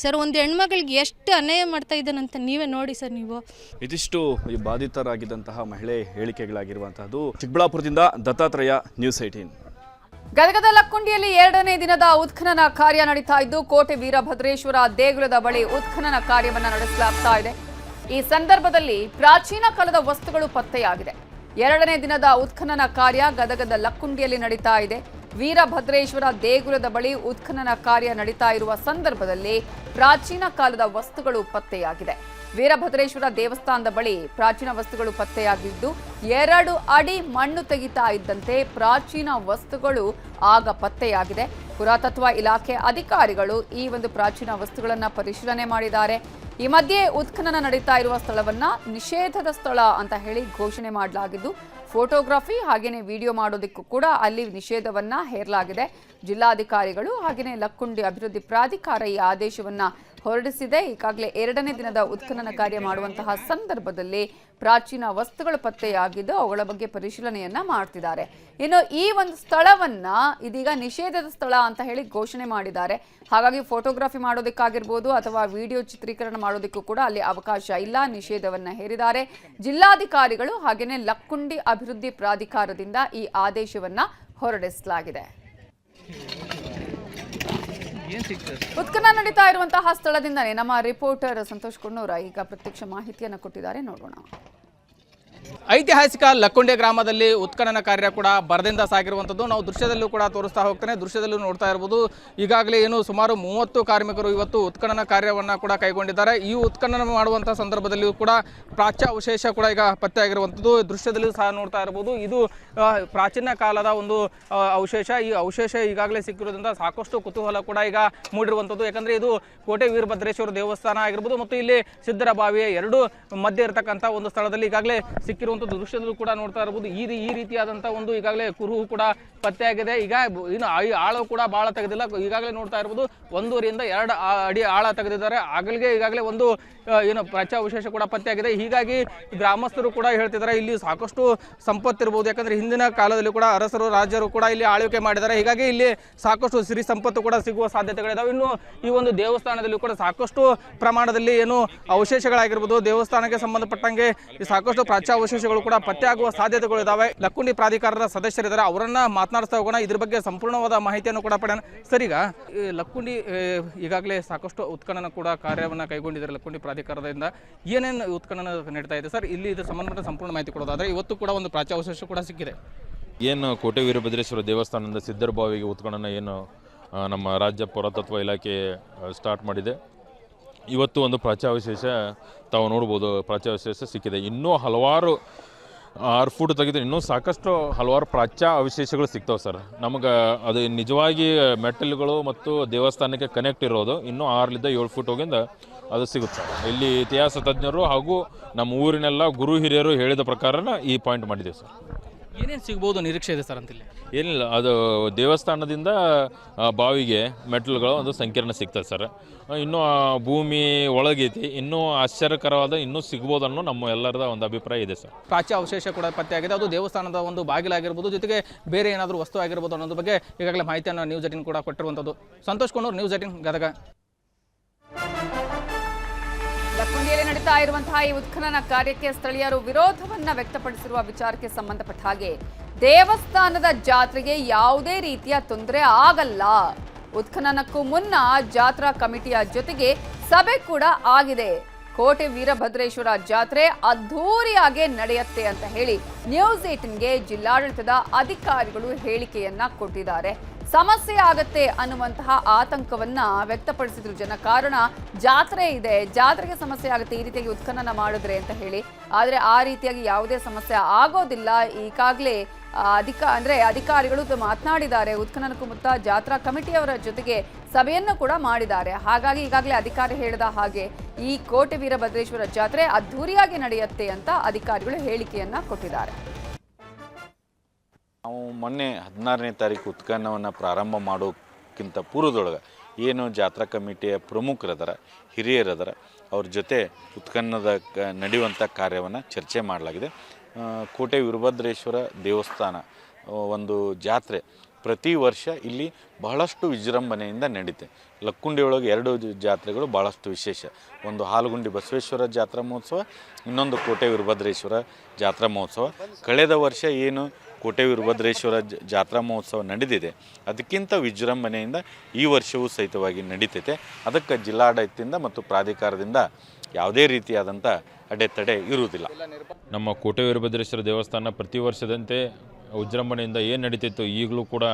ಸರ್, ಒಂದು ಹೆಣ್ಮಗಳಿಗೆ ಎಷ್ಟು ಅನ್ಯಾಯ ಮಾಡ್ತಾ ಇದ್ದಾನಂತ ನೀವೇ ನೋಡಿ ಸರ್. ನೀವು ಇದಿಷ್ಟು ಈ ಬಾಧಿತರಾಗಿದ್ದಂತಹ ಮಹಿಳೆ ಹೇಳಿಕೆಗಳಾಗಿರುವಂತಹದ್ದು. ಚಿಕ್ಕಬಳ್ಳಾಪುರದಿಂದ ದತ್ತಾತ್ರೇಯ, ನ್ಯೂಸ್ 18. ಗದಗದ ಲಕ್ಕುಂಡಿಯಲ್ಲಿ 2ನೇ ದಿನದ ಉತ್ಖನನ ಕಾರ್ಯ ನಡೀತಾ ಇದ್ದು ಕೋಟೆ ವೀರಭದ್ರೇಶ್ವರ ದೇಗುಲದ ಬಳಿ ಉತ್ಖನನ ಕಾರ್ಯವನ್ನು ನಡೆಸಲಾಗ್ತಾ ಇದೆ. ಈ ಸಂದರ್ಭದಲ್ಲಿ ಪ್ರಾಚೀನ ಕಾಲದ ವಸ್ತುಗಳು ಪತ್ತೆಯಾಗಿದೆ. 2ನೇ ದಿನದ ಉತ್ಖನನ ಕಾರ್ಯ ಗದಗದ ಲಕ್ಕುಂಡಿಯಲ್ಲಿ ನಡೀತಾ ಇದೆ. ವೀರಭದ್ರೇಶ್ವರ ದೇಗುಲದ ಬಳಿ ಉತ್ಖನನ ಕಾರ್ಯ ನಡೀತಾ ಇರುವ ಸಂದರ್ಭದಲ್ಲಿ ಪ್ರಾಚೀನ ಕಾಲದ ವಸ್ತುಗಳು ಪತ್ತೆಯಾಗಿದೆ. ವೀರಭದ್ರೇಶ್ವರ ದೇವಸ್ಥಾನದ ಬಳಿ ಪ್ರಾಚೀನ ವಸ್ತುಗಳು ಪತ್ತೆಯಾಗಿದ್ದು 2 ಅಡಿ ಮಣ್ಣು ತೆಗಿತಾ ಇದ್ದಂತೆ ಪ್ರಾಚೀನ ವಸ್ತುಗಳು ಆಗ ಪತ್ತೆಯಾಗಿದೆ. ಪುರಾತತ್ವ ಇಲಾಖೆ ಅಧಿಕಾರಿಗಳು ಈ ಒಂದು ಪ್ರಾಚೀನ ವಸ್ತುಗಳನ್ನು ಪರಿಶೀಲನೆ ಮಾಡಿದ್ದಾರೆ. ಈ ಮಧ್ಯೆ ಉತ್ಖನನ ನಡೀತಾ ಇರುವ ಸ್ಥಳವನ್ನ ನಿಷೇಧದ ಸ್ಥಳ ಅಂತ ಹೇಳಿ ಘೋಷಣೆ ಮಾಡಲಾಗಿದ್ದು ಫೋಟೋಗ್ರಫಿ ಹಾಗೇನೆ ವಿಡಿಯೋ ಮಾಡೋದಕ್ಕೂ ಕೂಡ ಅಲ್ಲಿ ನಿಷೇಧವನ್ನ ಹೇರಲಾಗಿದೆ. ಜಿಲ್ಲಾಧಿಕಾರಿಗಳು ಹಾಗೇನೆ ಲಕ್ಕುಂಡಿ ಅಭಿವೃದ್ಧಿ ಪ್ರಾಧಿಕಾರ ಈ ಆದೇಶವನ್ನ ಹೊರಡಿಸಿದೆ. ಈಗಾಗಲೇ 2ನೇ ದಿನದ ಉತ್ಖನನ ಕಾರ್ಯ ಮಾಡುವಂತಹ ಸಂದರ್ಭದಲ್ಲಿ ಪ್ರಾಚೀನ ವಸ್ತುಗಳು ಪತ್ತೆಯಾಗಿದ್ದು ಅವುಗಳ ಬಗ್ಗೆ ಪರಿಶೀಲನೆಯನ್ನ ಮಾಡ್ತಿದ್ದಾರೆ. ಇನ್ನು ಈ ಒಂದು ಸ್ಥಳವನ್ನ ಇದೀಗ ನಿಷೇಧದ ಸ್ಥಳ ಅಂತ ಹೇಳಿ ಘೋಷಣೆ ಮಾಡಿದ್ದಾರೆ. ಹಾಗಾಗಿ ಫೋಟೋಗ್ರಫಿ ಮಾಡೋದಕ್ಕಾಗಿರ್ಬೋದು ಅಥವಾ ವಿಡಿಯೋ ಚಿತ್ರೀಕರಣ ಮಾಡೋದಕ್ಕೂ ಕೂಡ ಅಲ್ಲಿ ಅವಕಾಶ ಇಲ್ಲ, ನಿಷೇಧವನ್ನ ಹೇರಿದ್ದಾರೆ. ಜಿಲ್ಲಾಧಿಕಾರಿಗಳು ಹಾಗೇನೆ ಲಕ್ಕುಂಡಿ ಅಭಿವೃದ್ಧಿ ಪ್ರಾಧಿಕಾರದಿಂದ ಈ ಆದೇಶವನ್ನ ಹೊರಡಿಸಲಾಗಿದೆ. ಉತ್ಖನನ ನಡೀತಾ ಇರುವಂತಹ ಸ್ಥಳದಿಂದಲೇ ನಮ್ಮ ರಿಪೋರ್ಟರ್ ಸಂತೋಷ್ ಕುನ್ನೂರ ಈಗ ಪ್ರತ್ಯಕ್ಷ ಮಾಹಿತಿಯನ್ನು ಕೊಟ್ಟಿದ್ದಾರೆ, ನೋಡೋಣ. ಐತಿಹಾಸಿಕ ಲಕ್ಕುಂಡಿ ಗ್ರಾಮದಲ್ಲಿ ಉತ್ಖನನ ಕಾರ್ಯ ಕೂಡ ಬರದಿಂದ ಸಾಗಿರುವಂಥದ್ದು ನಾವು ದೃಶ್ಯದಲ್ಲೂ ಕೂಡ ತೋರಿಸ್ತಾ ಹೋಗ್ತೇನೆ. ದೃಶ್ಯದಲ್ಲೂ ನೋಡ್ತಾ ಇರ್ಬೋದು, ಈಗಾಗಲೇ ಏನು ಸುಮಾರು 30 ಕಾರ್ಮಿಕರು ಇವತ್ತು ಉತ್ಖನನ ಕಾರ್ಯವನ್ನು ಕೂಡ ಕೈಗೊಂಡಿದ್ದಾರೆ. ಈ ಉತ್ಖನನ ಮಾಡುವಂಥ ಸಂದರ್ಭದಲ್ಲಿಯೂ ಕೂಡ ಪ್ರಾಚ್ಯ ಅವಶೇಷ ಕೂಡ ಈಗ ಪತ್ತೆಯಾಗಿರುವಂಥದ್ದು ದೃಶ್ಯದಲ್ಲೂ ಸಹ ನೋಡ್ತಾ ಇರ್ಬೋದು. ಇದು ಪ್ರಾಚೀನ ಕಾಲದ ಒಂದು ಅವಶೇಷ. ಈ ಅವಶೇಷ ಈಗಾಗಲೇ ಸಿಕ್ಕಿರೋದ್ರಿಂದ ಸಾಕಷ್ಟು ಕುತೂಹಲ ಕೂಡ ಈಗ ಮೂಡಿರುವಂಥದ್ದು. ಯಾಕಂದರೆ ಇದು ಕೋಟೆ ವೀರಭದ್ರೇಶ್ವರ ದೇವಸ್ಥಾನ ಆಗಿರ್ಬೋದು ಮತ್ತು ಇಲ್ಲಿ ಸಿದ್ದರ ಬಾವಿಯ ಎರಡು ಮಧ್ಯೆ ಇರತಕ್ಕಂಥ ಒಂದು ಸ್ಥಳದಲ್ಲಿ ಈಗಾಗಲೇ ಸಿಕ್ಕಿರುವಂಥದ್ದು ದೃಶ್ಯದಲ್ಲೂ ಕೂಡ ನೋಡ್ತಾ ಇರಬಹುದು. ಈ ರೀತಿಯಾದಂಥ ಒಂದು ಈಗಾಗಲೇ ಕುರುಹು ಕೂಡ ಪತ್ತೆಯಾಗಿದೆ. ಈಗ ಇನ್ನು ಆಳ ಕೂಡ ಬಹಳ ತೆಗೆದಿಲ್ಲ. ಈಗಾಗಲೇ ನೋಡ್ತಾ ಇರ್ಬೋದು 1 ರಿಂದ 2 ಅಡಿ ಆಳ ತೆಗೆದಿದ್ದಾರೆ. ಈಗಾಗಲೇ ಒಂದು ಏನು ಪ್ರಾಚ್ಯ ಅವಶೇಷ ಕೂಡ ಪತ್ತೆಯಾಗಿದೆ. ಹೀಗಾಗಿ ಗ್ರಾಮಸ್ಥರು ಕೂಡ ಹೇಳ್ತಿದ್ದಾರೆ ಇಲ್ಲಿ ಸಾಕಷ್ಟು ಸಂಪತ್ತಿರ್ಬೋದು. ಯಾಕಂದ್ರೆ ಹಿಂದಿನ ಕಾಲದಲ್ಲಿ ಕೂಡ ಅರಸರು ರಾಜರು ಕೂಡ ಇಲ್ಲಿ ಆಳ್ವಿಕೆ ಮಾಡಿದ್ದಾರೆ. ಹೀಗಾಗಿ ಇಲ್ಲಿ ಸಾಕಷ್ಟು ಸಿರಿ ಸಂಪತ್ತು ಕೂಡ ಸಿಗುವ ಸಾಧ್ಯತೆಗಳಿದಾವೆ. ಇನ್ನು ಈ ಒಂದು ದೇವಸ್ಥಾನದಲ್ಲಿ ಕೂಡ ಸಾಕಷ್ಟು ಪ್ರಮಾಣದಲ್ಲಿ ಏನು ಅವಶೇಷಗಳಾಗಿರ್ಬೋದು, ದೇವಸ್ಥಾನಕ್ಕೆ ಸಂಬಂಧಪಟ್ಟಂಗೆ ಸಾಕಷ್ಟು ಪ್ರಾಚ್ಯ ಅವಶೇಷಗಳು ಕೂಡ ಪತ್ತೆಯಾಗುವ ಸಾಧ್ಯತೆಗಳಿದಾವೆ. ಲಕ್ಕುಂಡಿ ಪ್ರಾಧಿಕಾರದ ಸದಸ್ಯರಿದ್ದಾರೆ, ಅವರನ್ನ ಮಾತನಾಡಿಸ್ತಾ ಹೋಗೋಣ. ಇದ್ರ ಬಗ್ಗೆ ಸಂಪೂರ್ಣವಾದ ಮಾಹಿತಿಯನ್ನು ಕೂಡ ಪಡೆಯೋಣ. ಸರ್, ಈಗ ಲಕ್ಕುಂಡಿ ಈಗಾಗಲೇ ಸಾಕಷ್ಟು ಉತ್ಖನನ ಕೂಡ ಕಾರ್ಯವನ್ನು ಕೈಗೊಂಡಿದ್ದಾರೆ ಲಕ್ಕುಂಡಿ ಪ್ರಾಧಿಕಾರದಿಂದ. ಏನೇನು ಉತ್ಖನನ ನಡೀತಾ ಇದೆ ಸರ್? ಇಲ್ಲಿ ಇದ್ರ ಸಂಬಂಧಪಟ್ಟ ಸಂಪೂರ್ಣ ಮಾಹಿತಿ ಕೊಡೋದಾದ್ರೆ ಇವತ್ತು ಕೂಡ ಒಂದು ಪ್ರಾಚ್ಯ ಅವಶೇಷ ಕೂಡ ಸಿಕ್ಕಿದೆ. ಏನು ಕೋಟೆ ವೀರಭದ್ರೇಶ್ವರ ದೇವಸ್ಥಾನದಿಂದ ಸಿದ್ದರ ಬಾವಿಗೆ ಉತ್ಖನನ ಏನು ನಮ್ಮ ರಾಜ್ಯ ಪುರಾತತ್ವ ಇಲಾಖೆ ಸ್ಟಾರ್ಟ್ ಮಾಡಿದೆ. ಇವತ್ತು ಒಂದು ಪ್ರಾಚ್ಯಾವಶೇಷ ತಾವು ನೋಡ್ಬೋದು, ಪ್ರಾಚ್ಯಾವಶೇಷ ಸಿಕ್ಕಿದೆ. ಇನ್ನೂ ಹಲವಾರು 6 ಫೂಟ್ ತೆಗೆದು ಇನ್ನೂ ಸಾಕಷ್ಟು ಹಲವಾರು ಪ್ರಾಚ್ಯ ಅವಶೇಷಗಳು ಸಿಗ್ತಾವೆ ಸರ್. ನಮಗೆ ಅದು ನಿಜವಾಗಿ ಮೆಟಲ್ಗಳು ಮತ್ತು ದೇವಸ್ಥಾನಕ್ಕೆ ಕನೆಕ್ಟ್ ಇರೋದು ಇನ್ನೂ 6 ರಿಂದ 7 ಫೂಟ್ ಹೋಗಿಂದ ಅದು ಸಿಗುತ್ತೆ ಸರ್. ಇಲ್ಲಿ ಇತಿಹಾಸ ತಜ್ಞರು ಹಾಗೂ ನಮ್ಮ ಊರಿನೆಲ್ಲ ಗುರು ಹಿರಿಯರು ಹೇಳಿದ ಪ್ರಕಾರನ ಈ ಪಾಯಿಂಟ್ ಮಾಡಿದ್ದೀವಿ ಸರ್. ಏನೇನು ಸಿಗ್ಬೋದು ನಿರೀಕ್ಷೆ ಇದೆ ಸರ್ ಅಂತಿಲ್ಲ? ಏನಿಲ್ಲ, ಅದು ದೇವಸ್ಥಾನದಿಂದ ಬಾವಿಗೆ ಮೆಟಲ್ಗಳು ಒಂದು ಸಂಕೀರ್ಣ ಸಿಗ್ತದೆ ಸರ್. ಇನ್ನೂ ಭೂಮಿ ಒಳಗೈತಿ, ಇನ್ನೂ ಆಶ್ಚರ್ಯಕರವಾದ ಇನ್ನೂ ಸಿಗ್ಬೋದು ಅನ್ನೋ ನಮ್ಮ ಎಲ್ಲರದ ಒಂದು ಅಭಿಪ್ರಾಯ ಇದೆ ಸರ್. ಪ್ರಾಚ್ಯ ಅವಶೇಷ ಕೂಡ ಪತ್ತೆಯಾಗಿದೆ. ಅದು ದೇವಸ್ಥಾನದ ಒಂದು ಬಾಗಿಲಾಗಿರ್ಬೋದು, ಜೊತೆಗೆ ಬೇರೆ ಏನಾದರೂ ವಸ್ತು ಆಗಿರ್ಬೋದು ಅನ್ನೋದ್ರ ಬಗ್ಗೆ ಈಗಾಗಲೇ ಮಾಹಿತಿಯನ್ನು ನ್ಯೂಸ್ 18 ಕೂಡ ಕೊಟ್ಟಿರುವಂಥದ್ದು. ಸಂತೋಷ್ ಕುನ್ನೂರ್, ನ್ಯೂಸ್ 18 ಗದಗ. ಲಕ್ಕುಂಡಿಯಲ್ಲಿ ನಡೀತಾ ಇರುವಂತಹ ಈ ಉತ್ಖನನ ಕಾರ್ಯಕ್ಕೆ ಸ್ಥಳೀಯರು ವಿರೋಧವನ್ನ ವ್ಯಕ್ತಪಡಿಸಿರುವ ವಿಚಾರಕ್ಕೆ ಸಂಬಂಧಪಟ್ಟ ಹಾಗೆ ದೇವಸ್ಥಾನದ ಜಾತ್ರೆಗೆ ಯಾವುದೇ ರೀತಿಯ ತೊಂದರೆ ಆಗಲ್ಲ. ಉತ್ಖನನಕ್ಕೂ ಮುನ್ನ ಜಾತ್ರಾ ಕಮಿಟಿಯ ಜೊತೆಗೆ ಸಭೆ ಕೂಡ ಆಗಿದೆ. ಕೋಟೆ ವೀರಭದ್ರೇಶ್ವರ ಜಾತ್ರೆ ಅದ್ಧೂರಿಯಾಗಿ ನಡೆಯುತ್ತೆ ಅಂತ ಹೇಳಿ ನ್ಯೂಸ್ 18ಗೆ ಜಿಲ್ಲಾಡಳಿತದ ಅಧಿಕಾರಿಗಳು ಹೇಳಿಕೆಯನ್ನ ಕೊಟ್ಟಿದ್ದಾರೆ. ಸಮಸ್ಯೆ ಆಗತ್ತೆ ಅನ್ನುವಂತಹ ಆತಂಕವನ್ನ ವ್ಯಕ್ತಪಡಿಸಿದ್ರು ಜನ. ಕಾರಣ ಜಾತ್ರೆ ಇದೆ, ಜಾತ್ರೆಗೆ ಸಮಸ್ಯೆ ಆಗುತ್ತೆ ಈ ರೀತಿಯಾಗಿ ಉತ್ಖನನ ಮಾಡಿದ್ರೆ ಅಂತ ಹೇಳಿ. ಆದರೆ ಆ ರೀತಿಯಾಗಿ ಯಾವುದೇ ಸಮಸ್ಯೆ ಆಗೋದಿಲ್ಲ. ಈಗಾಗಲೇ ಅಧಿಕಾರಿಗಳು ಮಾತನಾಡಿದ್ದಾರೆ. ಉತ್ಖನನಕ್ಕೂ ಮುನ್ನ ಜಾತ್ರಾ ಕಮಿಟಿಯವರ ಜೊತೆಗೆ ಸಭೆಯನ್ನು ಕೂಡ ಮಾಡಿದ್ದಾರೆ. ಹಾಗಾಗಿ ಈಗಾಗಲೇ ಅಧಿಕಾರಿ ಹೇಳಿದ ಹಾಗೆ ಈ ಕೋಟೆ ವೀರಭದ್ರೇಶ್ವರ ಜಾತ್ರೆ ಅದ್ಧೂರಿಯಾಗಿ ನಡೆಯುತ್ತೆ ಅಂತ ಅಧಿಕಾರಿಗಳು ಹೇಳಿಕೆಯನ್ನ ಕೊಟ್ಟಿದ್ದಾರೆ. ನಾವು ಮೊನ್ನೆ 16ನೇ ತಾರೀಕು ಉತ್ಖನನವನ್ನು ಪ್ರಾರಂಭ ಮಾಡೋಕ್ಕಿಂತ ಪೂರ್ವದೊಳಗೆ ಏನು ಜಾತ್ರಾ ಕಮಿಟಿಯ ಪ್ರಮುಖರದಾರ, ಹಿರಿಯರದಾರ, ಅವ್ರ ಜೊತೆ ಉತ್ಖನನದ ನಡೆಯುವಂಥ ಕಾರ್ಯವನ್ನು ಚರ್ಚೆ ಮಾಡಲಾಗಿದೆ. ಕೋಟೆ ವೀರಭದ್ರೇಶ್ವರ ದೇವಸ್ಥಾನ ಒಂದು ಜಾತ್ರೆ ಪ್ರತಿ ವರ್ಷ ಇಲ್ಲಿ ಬಹಳಷ್ಟು ವಿಜೃಂಭಣೆಯಿಂದ ನಡೀತೆ. ಲಕ್ಕುಂಡಿಯೊಳಗೆ 2 ಜಾತ್ರೆಗಳು ಭಾಳಷ್ಟು ವಿಶೇಷ. ಒಂದು ಹಾಲಗುಂಡಿ ಬಸವೇಶ್ವರ ಜಾತ್ರಾ ಮಹೋತ್ಸವ, ಇನ್ನೊಂದು ಕೋಟೆ ವೀರಭದ್ರೇಶ್ವರ ಜಾತ್ರಾ ಮಹೋತ್ಸವ. ಕಳೆದ ವರ್ಷ ಏನು ಕೋಟೆ ವೀರಭದ್ರೇಶ್ವರ ಜಾತ್ರಾ ಮಹೋತ್ಸವ ನಡೆದಿದೆ, ಅದಕ್ಕಿಂತ ವಿಜೃಂಭಣೆಯಿಂದ ಈ ವರ್ಷವೂ ಸಹಿತವಾಗಿ ನಡೀತೈತೆ. ಅದಕ್ಕೆ ಜಿಲ್ಲಾಡಳಿತದಿಂದ ಮತ್ತು ಪ್ರಾಧಿಕಾರದಿಂದ ಯಾವುದೇ ರೀತಿಯಾದಂಥ ಅಡೆತಡೆ ಇರುವುದಿಲ್ಲ. ನಮ್ಮ ಕೋಟೆ ವೀರಭದ್ರೇಶ್ವರ ದೇವಸ್ಥಾನ ಪ್ರತಿ ವರ್ಷದಂತೆ ವಿಜೃಂಭಣೆಯಿಂದ ಏನು ನಡೀತಿತ್ತು ಈಗಲೂ ಕೂಡ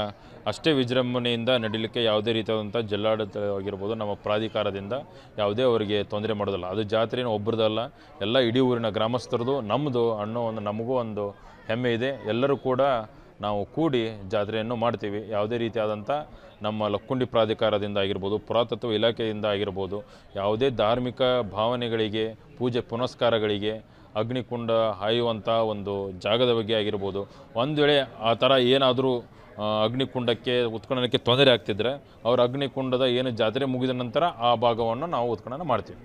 ಅಷ್ಟೇ ವಿಜೃಂಭಣೆಯಿಂದ ನಡೀಲಿಕ್ಕೆ ಯಾವುದೇ ರೀತಿಯಾದಂಥ ಜಿಲ್ಲಾಡಳಿತ ಆಗಿರ್ಬೋದು, ನಮ್ಮ ಪ್ರಾಧಿಕಾರದಿಂದ ಯಾವುದೇ ಅವರಿಗೆ ತೊಂದರೆ ಮಾಡೋದಿಲ್ಲ. ಅದು ಜಾತ್ರೆನ ಒಬ್ಬರದಲ್ಲ, ಎಲ್ಲ ಇಡೀ ಊರಿನ ಗ್ರಾಮಸ್ಥರದು, ನಮ್ಮದು ಅನ್ನೋ ಒಂದು ನಮಗೂ ಒಂದು ಹೆಮ್ಮೆ ಇದೆ. ಎಲ್ಲರೂ ಕೂಡ ನಾವು ಕೂಡಿ ಜಾತ್ರೆಯನ್ನು ಮಾಡ್ತೀವಿ. ಯಾವುದೇ ರೀತಿಯಾದಂಥ ನಮ್ಮ ಲಕ್ಕುಂಡಿ ಪ್ರಾಧಿಕಾರದಿಂದ ಆಗಿರ್ಬೋದು, ಪುರಾತತ್ವ ಇಲಾಖೆಯಿಂದ ಆಗಿರ್ಬೋದು, ಯಾವುದೇ ಧಾರ್ಮಿಕ ಭಾವನೆಗಳಿಗೆ, ಪೂಜೆ ಪುನಸ್ಕಾರಗಳಿಗೆ, ಅಗ್ನಿಕುಂಡ ಹಾಯುವಂಥ ಒಂದು ಜಾಗದ ಬಗ್ಗೆ ಆಗಿರ್ಬೋದು, ಒಂದು ವೇಳೆ ಆ ಥರ ಏನಾದರೂ ಅಗ್ನಿಕುಂಡಕ್ಕೆ ಉತ್ಖನನಕ್ಕೆ ತೊಂದರೆ ಆಗ್ತಿದ್ರೆ ಅವ್ರ ಅಗ್ನಿಕುಂಡದ ಏನು ಜಾತ್ರೆ ಮುಗಿದ ನಂತರ ಆ ಭಾಗವನ್ನು ನಾವು ಉತ್ಖನನ ಮಾಡ್ತೀವಿ.